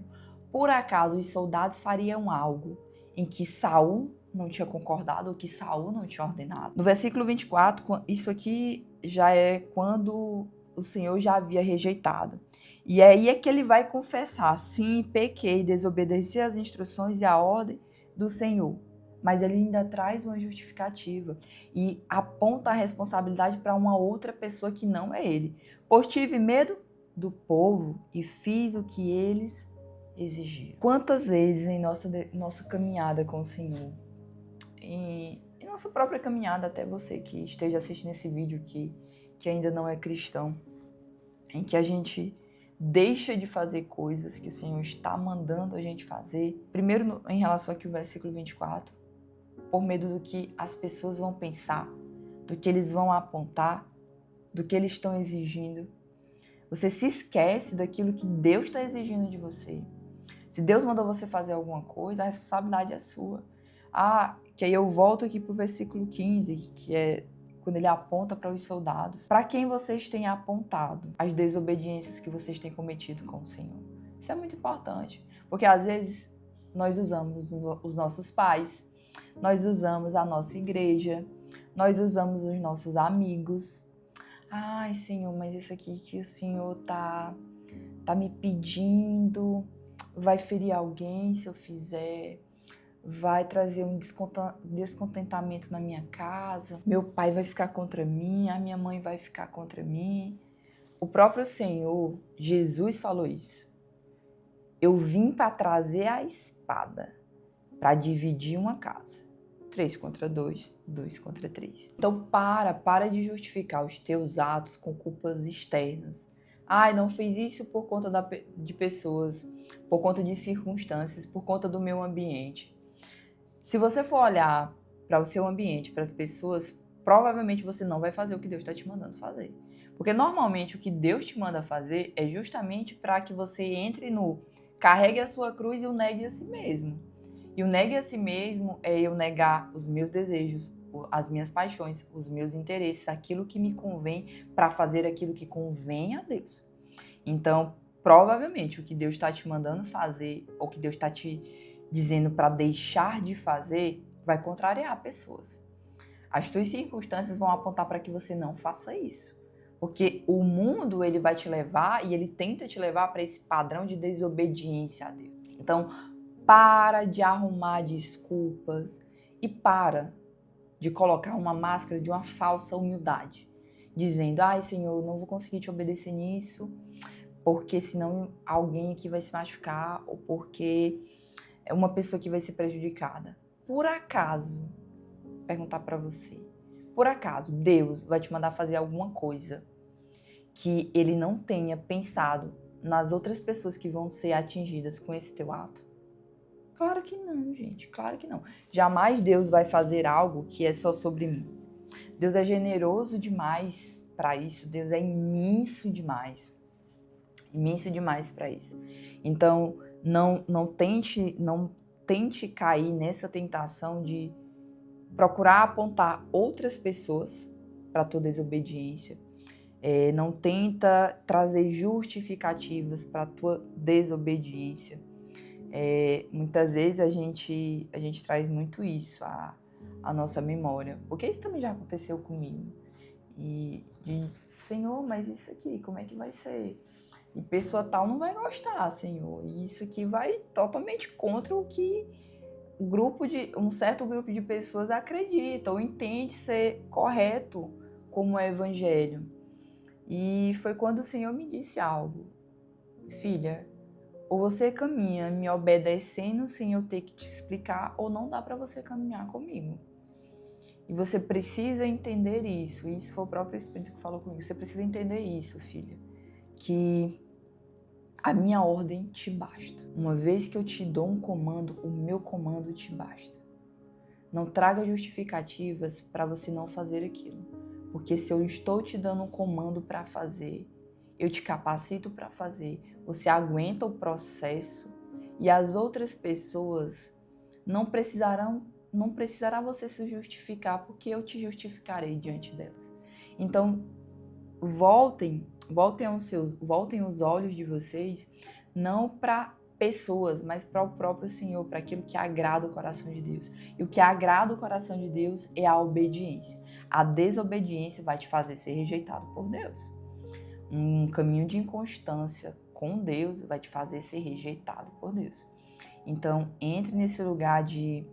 Por acaso os soldados fariam algo em que Saul não tinha concordado ou que Saul não tinha ordenado? No versículo 24, isso aqui já é quando o Senhor já havia rejeitado. E aí é que ele vai confessar: sim, pequei, desobedeci às instruções e à ordem do Senhor. Mas ele ainda traz uma justificativa e aponta a responsabilidade para uma outra pessoa que não é ele. Pois tive medo do povo e fiz o que eles exigiram. Quantas vezes em nossa caminhada com o Senhor, em nossa própria caminhada, até você que esteja assistindo esse vídeo que ainda não é cristão, em que a gente deixa de fazer coisas que o Senhor está mandando a gente fazer. Primeiro, em relação aqui ao versículo 24, por medo do que as pessoas vão pensar, do que eles vão apontar, do que eles estão exigindo. Você se esquece daquilo que Deus está exigindo de você. Se Deus mandou você fazer alguma coisa, a responsabilidade é sua. Que aí eu volto aqui para o versículo 15, que é quando ele aponta para os soldados. Para quem vocês têm apontado as desobediências que vocês têm cometido com o Senhor? Isso é muito importante, porque às vezes nós usamos os nossos pais, nós usamos a nossa igreja, nós usamos os nossos amigos. Ai, Senhor, mas isso aqui que o Senhor tá me pedindo vai ferir alguém se eu fizer, vai trazer um descontentamento na minha casa, meu pai vai ficar contra mim, a minha mãe vai ficar contra mim. O próprio Senhor, Jesus, falou isso. Eu vim para trazer a espada, para dividir uma casa. 3 contra 2, 2 contra 3. Então para de justificar os teus atos com culpas externas. Não fiz isso por conta de pessoas, por conta de circunstâncias, por conta do meu ambiente. Se você for olhar para o seu ambiente, para as pessoas, provavelmente você não vai fazer o que Deus está te mandando fazer. Porque normalmente o que Deus te manda fazer é justamente para que você entre no carregue a sua cruz e o negue a si mesmo. E o negue a si mesmo é eu negar os meus desejos, as minhas paixões, os meus interesses, aquilo que me convém para fazer aquilo que convém a Deus. Então, provavelmente, o que Deus está te mandando fazer, ou que Deus está te dizendo para deixar de fazer, vai contrariar pessoas. As tuas circunstâncias vão apontar para que você não faça isso. Porque o mundo, ele vai te levar e ele tenta te levar para esse padrão de desobediência a Deus. Então, para de arrumar desculpas e para de colocar uma máscara de uma falsa humildade, dizendo: Senhor, eu não vou conseguir te obedecer nisso, porque senão alguém aqui vai se machucar ou porque é uma pessoa que vai ser prejudicada. Por acaso, perguntar para você, por acaso Deus vai te mandar fazer alguma coisa que ele não tenha pensado nas outras pessoas que vão ser atingidas com esse teu ato? Claro que não, gente, claro que não. Jamais Deus vai fazer algo que é só sobre mim. Deus é generoso demais para isso, Deus é imenso demais para isso. Então, não tente cair nessa tentação de procurar apontar outras pessoas para tua desobediência. Não tenta trazer justificativas para tua desobediência. Muitas vezes a gente traz muito isso à nossa memória, porque isso também já aconteceu comigo. E Senhor, mas isso aqui, como é que vai ser? E pessoa tal não vai gostar, Senhor. E isso aqui vai totalmente contra o que um certo grupo de pessoas acredita ou entende ser correto como é o evangelho. E foi quando o Senhor me disse algo: filha, ou você caminha me obedecendo sem eu ter que te explicar, ou não dá para você caminhar comigo. E você precisa entender isso. Isso foi o próprio Espírito que falou comigo. Você precisa entender isso, filha. Que a minha ordem te basta. Uma vez que eu te dou um comando, o meu comando te basta. Não traga justificativas para você não fazer aquilo. Porque se eu estou te dando um comando para fazer, eu te capacito para fazer, você aguenta o processo e as outras pessoas não precisarão não precisará você se justificar, porque eu te justificarei diante delas. Então, voltem os olhos de vocês não para pessoas, mas para o próprio Senhor, para aquilo que agrada o coração de Deus. E o que agrada o coração de Deus é a obediência. A desobediência vai te fazer ser rejeitado por Deus. Um caminho de inconstância com Deus vai te fazer ser rejeitado por Deus. Então, entre nesse lugar de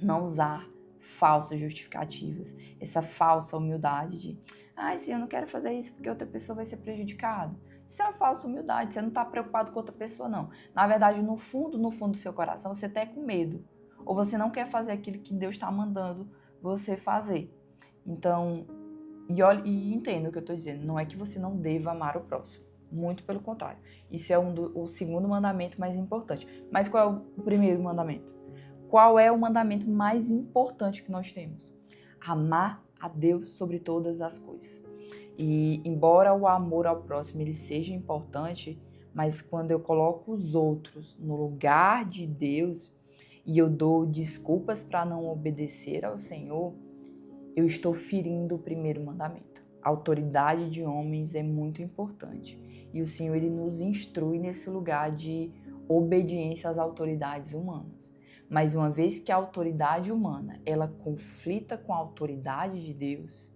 não usar falsas justificativas, essa falsa humildade de sim, eu não quero fazer isso porque outra pessoa vai ser prejudicada. Isso é uma falsa humildade, você não está preocupado com outra pessoa, não. Na verdade, no fundo do seu coração, você está com medo. Ou você não quer fazer aquilo que Deus está mandando você fazer. Então, e entenda o que eu estou dizendo, não é que você não deva amar o próximo. Muito pelo contrário. Isso é o segundo mandamento mais importante. Mas qual é o primeiro mandamento? Qual é o mandamento mais importante que nós temos? Amar a Deus sobre todas as coisas. E embora o amor ao próximo ele seja importante, mas quando eu coloco os outros no lugar de Deus e eu dou desculpas para não obedecer ao Senhor, eu estou ferindo o primeiro mandamento. A autoridade de homens é muito importante. E o Senhor ele nos instrui nesse lugar de obediência às autoridades humanas. Mas uma vez que a autoridade humana ela conflita com a autoridade de Deus,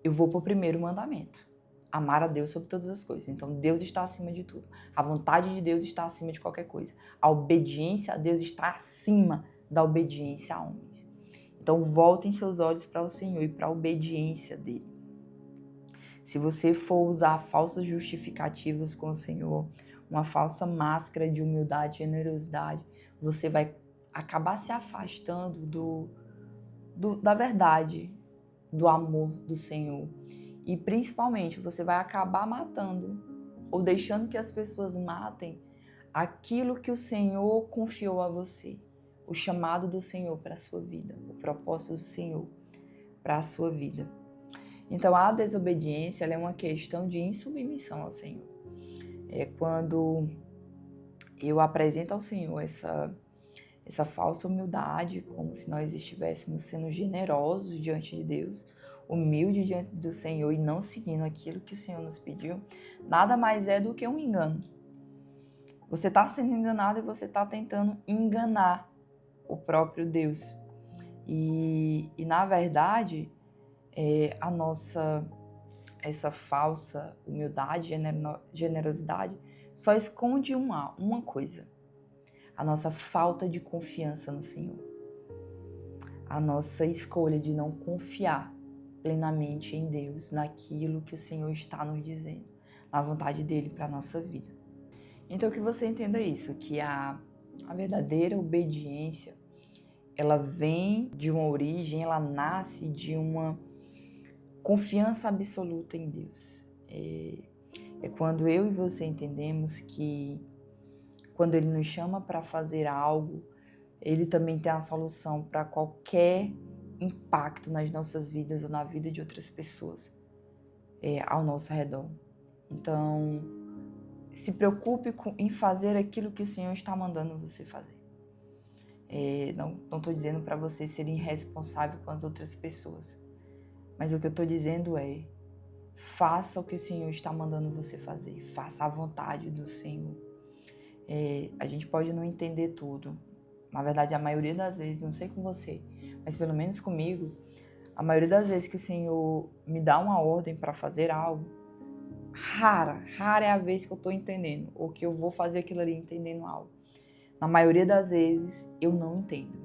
eu vou para o primeiro mandamento. Amar a Deus sobre todas as coisas. Então Deus está acima de tudo. A vontade de Deus está acima de qualquer coisa. A obediência a Deus está acima da obediência a homens. Então voltem seus olhos para o Senhor e para a obediência dele. Se você for usar falsas justificativas com o Senhor, uma falsa máscara de humildade e generosidade, você vai acabar se afastando da verdade, do amor do Senhor. E principalmente, você vai acabar matando ou deixando que as pessoas matem aquilo que o Senhor confiou a você. O chamado do Senhor para a sua vida, o propósito do Senhor para a sua vida. Então, a desobediência ela é uma questão de insubmissão ao Senhor. É quando eu apresento ao Senhor essa falsa humildade, como se nós estivéssemos sendo generosos diante de Deus, humildes diante do Senhor e não seguindo aquilo que o Senhor nos pediu, nada mais é do que um engano. Você está sendo enganado e você está tentando enganar o próprio Deus. E na verdade, essa falsa humildade, generosidade, só esconde uma coisa: a nossa falta de confiança no Senhor. A nossa escolha de não confiar plenamente em Deus, naquilo que o Senhor está nos dizendo, na vontade dele para a nossa vida. Então que você entenda isso, que a verdadeira obediência, ela vem de uma origem, ela nasce de uma confiança absoluta em Deus. É quando eu e você entendemos que quando Ele nos chama para fazer algo, Ele também tem a solução para qualquer impacto nas nossas vidas ou na vida de outras pessoas ao nosso redor. Então, se preocupe em fazer aquilo que o Senhor está mandando você fazer. Não estou dizendo para você ser irresponsável com as outras pessoas, mas o que eu estou dizendo é: faça o que o Senhor está mandando você fazer, faça a vontade do Senhor. A gente pode não entender tudo. Na verdade, a maioria das vezes, não sei com você, mas pelo menos comigo, a maioria das vezes que o Senhor me dá uma ordem para fazer algo, rara é a vez que eu estou entendendo, ou que eu vou fazer aquilo ali entendendo algo. Na maioria das vezes, eu não entendo.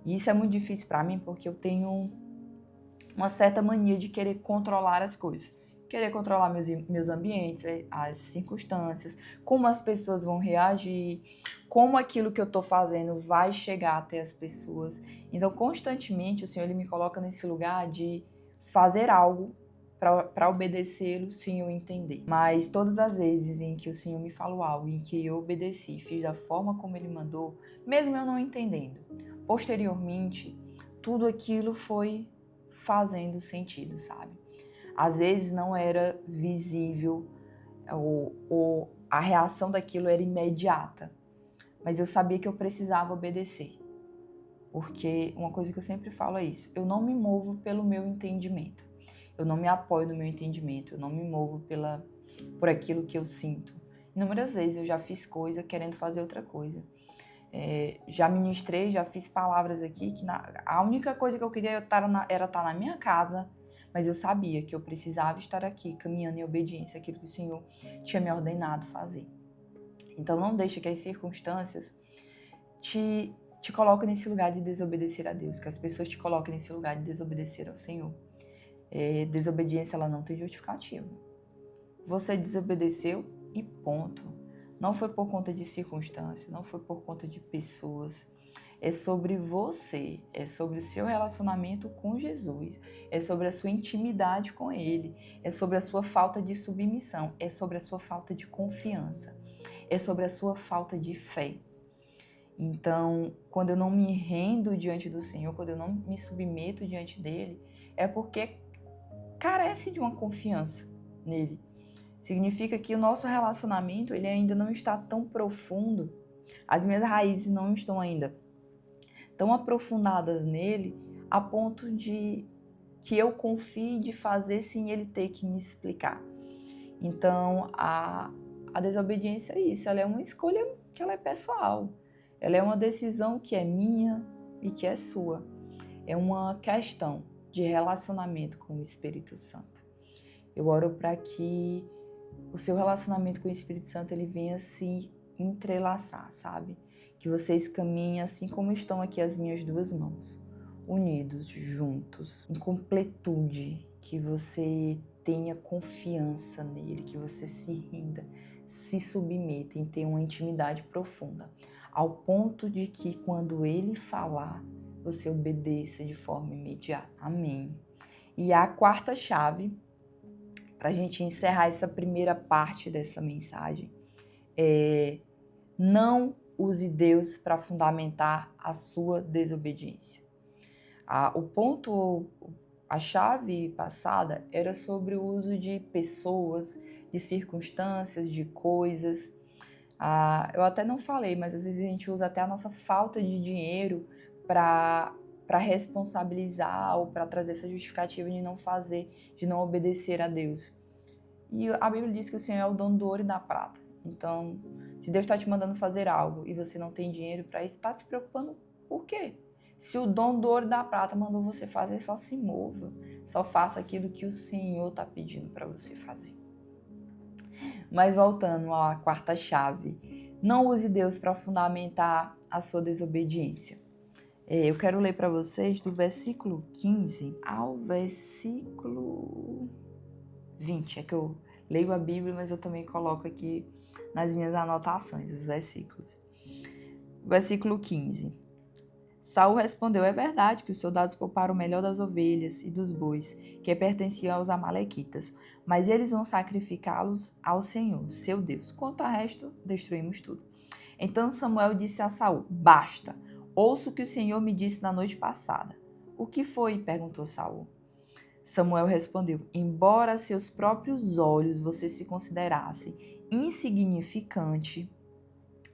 E isso é muito difícil para mim, porque eu tenho uma certa mania de querer controlar as coisas. Querer controlar meus ambientes, as circunstâncias, como as pessoas vão reagir, como aquilo que eu estou fazendo vai chegar até as pessoas. Então, constantemente, o Senhor ele me coloca nesse lugar de fazer algo para obedecê-lo sem eu entender. Mas todas as vezes em que o Senhor me falou algo, em que eu obedeci, fiz da forma como Ele mandou, mesmo eu não entendendo, posteriormente, tudo aquilo foi fazendo sentido, sabe? Às vezes não era visível ou a reação daquilo era imediata, mas eu sabia que eu precisava obedecer. Porque uma coisa que eu sempre falo é isso: eu não me movo pelo meu entendimento, eu não me apoio no meu entendimento, eu não me movo por aquilo que eu sinto. Inúmeras vezes eu já fiz coisa querendo fazer outra coisa. Já ministrei, já fiz palavras aqui que a única coisa que eu queria era estar na minha casa, mas eu sabia que eu precisava estar aqui caminhando em obediência àquilo que o Senhor tinha me ordenado fazer. Então não deixe que as circunstâncias te coloquem nesse lugar de desobedecer a Deus, que as pessoas te coloquem nesse lugar de desobedecer ao Senhor. Desobediência, ela não tem justificativa. Você desobedeceu e ponto. Não foi por conta de circunstâncias, não foi por conta de pessoas. É sobre você, é sobre o seu relacionamento com Jesus, é sobre a sua intimidade com Ele, é sobre a sua falta de submissão, é sobre a sua falta de confiança, é sobre a sua falta de fé. Então, quando eu não me rendo diante do Senhor, quando eu não me submeto diante dEle, é porque carece de uma confiança nele. Significa que o nosso relacionamento ele ainda não está tão profundo, as minhas raízes não estão ainda tão aprofundadas nele, a ponto de que eu confie de fazer sem ele ter que me explicar. Então, a desobediência é isso, ela é uma escolha que ela é pessoal, ela é uma decisão que é minha e que é sua. É uma questão de relacionamento com o Espírito Santo. Eu oro para que o seu relacionamento com o Espírito Santo ele venha se entrelaçar, sabe? Que vocês caminhem assim como estão aqui as minhas duas mãos, unidos, juntos, em completude, que você tenha confiança nele, que você se renda, se submeta em ter uma intimidade profunda, ao ponto de que quando ele falar, você obedeça de forma imediata. Amém. E a quarta chave, para a gente encerrar essa primeira parte dessa mensagem, não use Deus para fundamentar a sua desobediência. A chave passada era sobre o uso de pessoas, de circunstâncias, de coisas. Eu até não falei, mas às vezes a gente usa até a nossa falta de dinheiro para responsabilizar ou para trazer essa justificativa de não fazer, de não obedecer a Deus. E a Bíblia diz que o Senhor é o dono do ouro e da prata. Então, se Deus está te mandando fazer algo e você não tem dinheiro para isso, está se preocupando por quê? Se o dono do ouro e da prata mandou você fazer, só se mova. Só faça aquilo que o Senhor está pedindo para você fazer. Mas voltando à quarta chave, não use Deus para fundamentar a sua desobediência. Eu quero ler para vocês do versículo 15 ao versículo 20. É que eu leio a Bíblia, mas eu também coloco aqui nas minhas anotações os versículos. Versículo 15. Saul respondeu: é verdade que os soldados pouparam o melhor das ovelhas e dos bois, que pertenciam aos amalequitas, mas eles vão sacrificá-los ao Senhor, seu Deus. Quanto ao resto, destruímos tudo. Então Samuel disse a Saul: basta, ouço o que o Senhor me disse na noite passada. O que foi? Perguntou Saul. Samuel respondeu: embora a seus próprios olhos você se considerasse insignificante,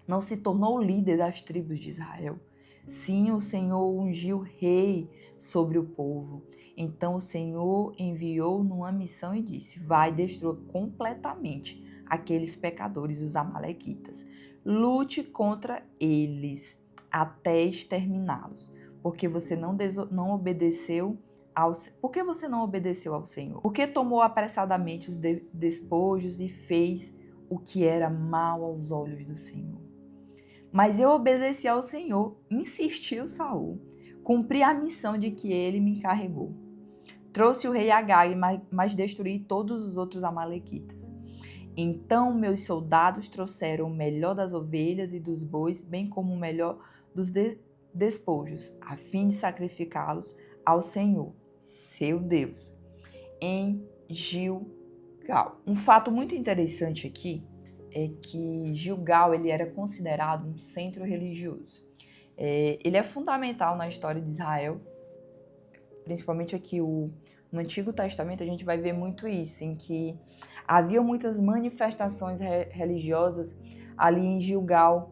não se tornou líder das tribos de Israel. Sim, o Senhor ungiu rei sobre o povo. Então o Senhor enviou numa missão e disse: vai, destrua completamente aqueles pecadores, os amalequitas. Lute contra eles até exterminá-los, porque você não obedeceu Por que você não obedeceu ao Senhor? Porque tomou apressadamente os despojos e fez o que era mal aos olhos do Senhor. Mas eu obedeci ao Senhor, insistiu Saul. Cumpri a missão de que ele me encarregou. Trouxe o rei Agag, mas destruí todos os outros amalequitas. Então meus soldados trouxeram o melhor das ovelhas e dos bois, bem como o melhor dos despojos, a fim de sacrificá-los ao Senhor, seu Deus, em Gilgal. Um fato muito interessante aqui é que Gilgal ele era considerado um centro religioso. Ele é fundamental na história de Israel, principalmente aqui no Antigo Testamento a gente vai ver muito isso, em que havia muitas manifestações religiosas ali em Gilgal.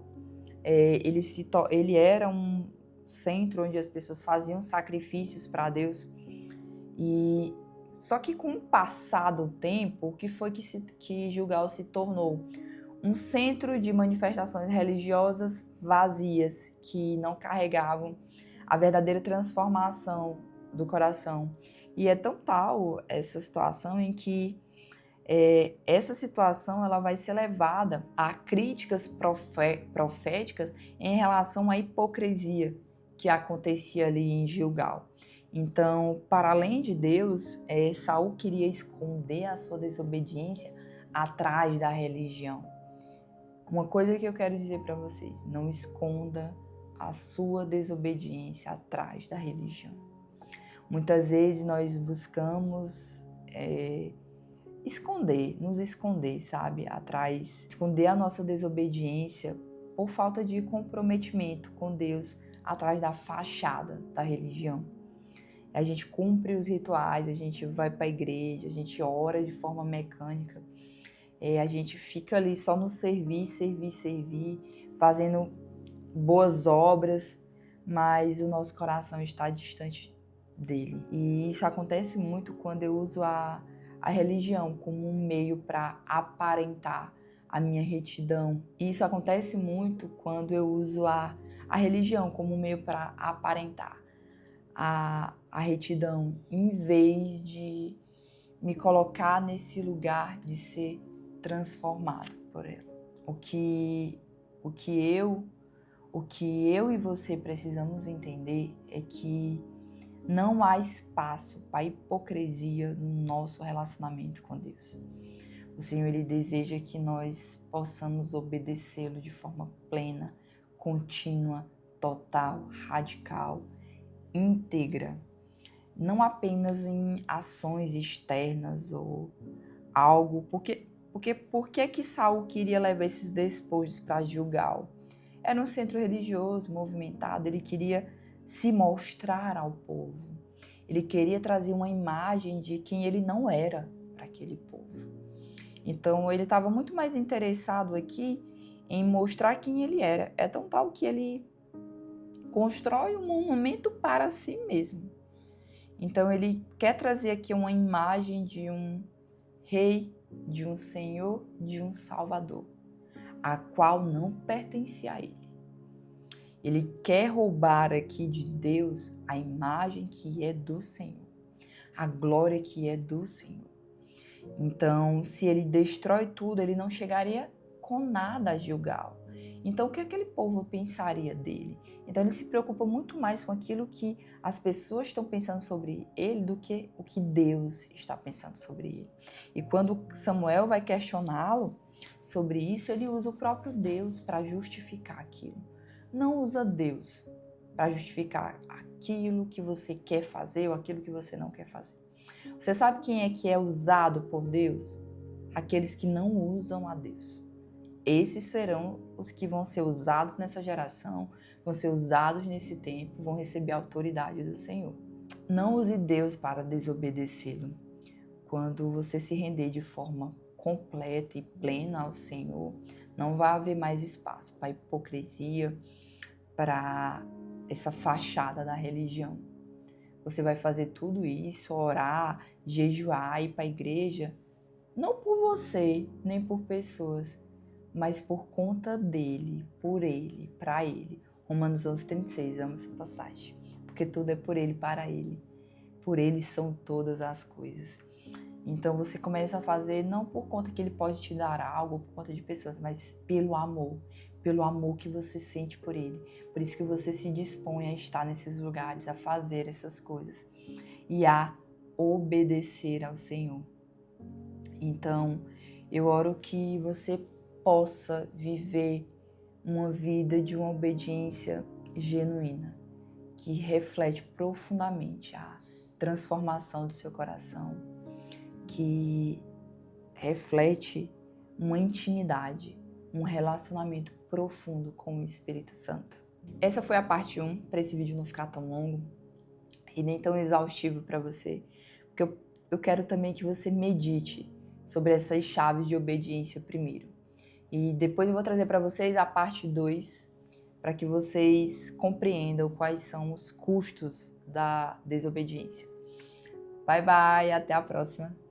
Ele era centro onde as pessoas faziam sacrifícios para Deus. E só que com o passar do tempo, o que foi que Gilgal se tornou? Um centro de manifestações religiosas vazias, que não carregavam a verdadeira transformação do coração. E é tão tal essa situação em que essa situação ela vai ser levada a críticas proféticas em relação à hipocrisia que acontecia ali em Gilgal. Então, para além de Deus, Saul queria esconder a sua desobediência atrás da religião. Uma coisa que eu quero dizer para vocês, não esconda a sua desobediência atrás da religião. Muitas vezes nós buscamos nos esconder, sabe? Esconder a nossa desobediência por falta de comprometimento com Deus atrás da fachada da religião. A gente cumpre os rituais, a gente vai para a igreja, a gente ora de forma mecânica, a gente fica ali só no servir, fazendo boas obras, mas o nosso coração está distante dele. E isso acontece muito quando eu uso a religião como um meio para aparentar a minha retidão. E isso acontece muito quando eu uso a religião como um meio para aparentar a retidão, em vez de me colocar nesse lugar de ser transformado por ela. O que eu e você precisamos entender é que não há espaço para hipocrisia no nosso relacionamento com Deus. O Senhor, Ele deseja que nós possamos obedecê-lo de forma plena, contínua, total, radical, íntegra. Não apenas em ações externas ou algo. Por que que Saul queria levar esses despojos para Gilgal? Era um centro religioso, movimentado, ele queria se mostrar ao povo. Ele queria trazer uma imagem de quem ele não era para aquele povo. Então, ele estava muito mais interessado aqui em mostrar quem ele era. É tão tal que ele constrói um monumento para si mesmo. Então, ele quer trazer aqui uma imagem de um rei, de um senhor, de um salvador, a qual não pertencia a ele. Ele quer roubar aqui de Deus a imagem que é do Senhor, a glória que é do Senhor. Então, se ele destrói tudo, ele não chegaria com nada a Gilgal. Então, o que aquele povo pensaria dele? Então, ele se preocupa muito mais com aquilo que as pessoas estão pensando sobre ele do que o que Deus está pensando sobre ele. E quando Samuel vai questioná-lo sobre isso, ele usa o próprio Deus para justificar aquilo. Não usa Deus para justificar aquilo que você quer fazer ou aquilo que você não quer fazer. Você sabe quem é que é usado por Deus? Aqueles que não usam a Deus. Esses serão os que vão ser usados nessa geração, vão ser usados nesse tempo, vão receber a autoridade do Senhor. Não use Deus para desobedecê-lo. Quando você se render de forma completa e plena ao Senhor, não vai haver mais espaço para hipocrisia, para essa fachada da religião. Você vai fazer tudo isso, orar, jejuar, ir para a igreja, não por você, nem por pessoas, mas por conta dele, por ele, para ele. Romanos 11:36, amo essa passagem. Porque tudo é por ele, para ele. Por ele são todas as coisas. Então você começa a fazer não por conta que ele pode te dar algo, por conta de pessoas, mas pelo amor que você sente por ele. Por isso que você se dispõe a estar nesses lugares, a fazer essas coisas e a obedecer ao Senhor. Então, eu oro que você possa viver uma vida de uma obediência genuína, que reflete profundamente a transformação do seu coração, que reflete uma intimidade, um relacionamento profundo com o Espírito Santo. Essa foi a parte 1, para esse vídeo não ficar tão longo e nem tão exaustivo para você, porque eu quero também que você medite sobre essas chaves de obediência primeiro. E depois eu vou trazer para vocês a parte 2, para que vocês compreendam quais são os custos da desobediência. Bye, bye, até a próxima!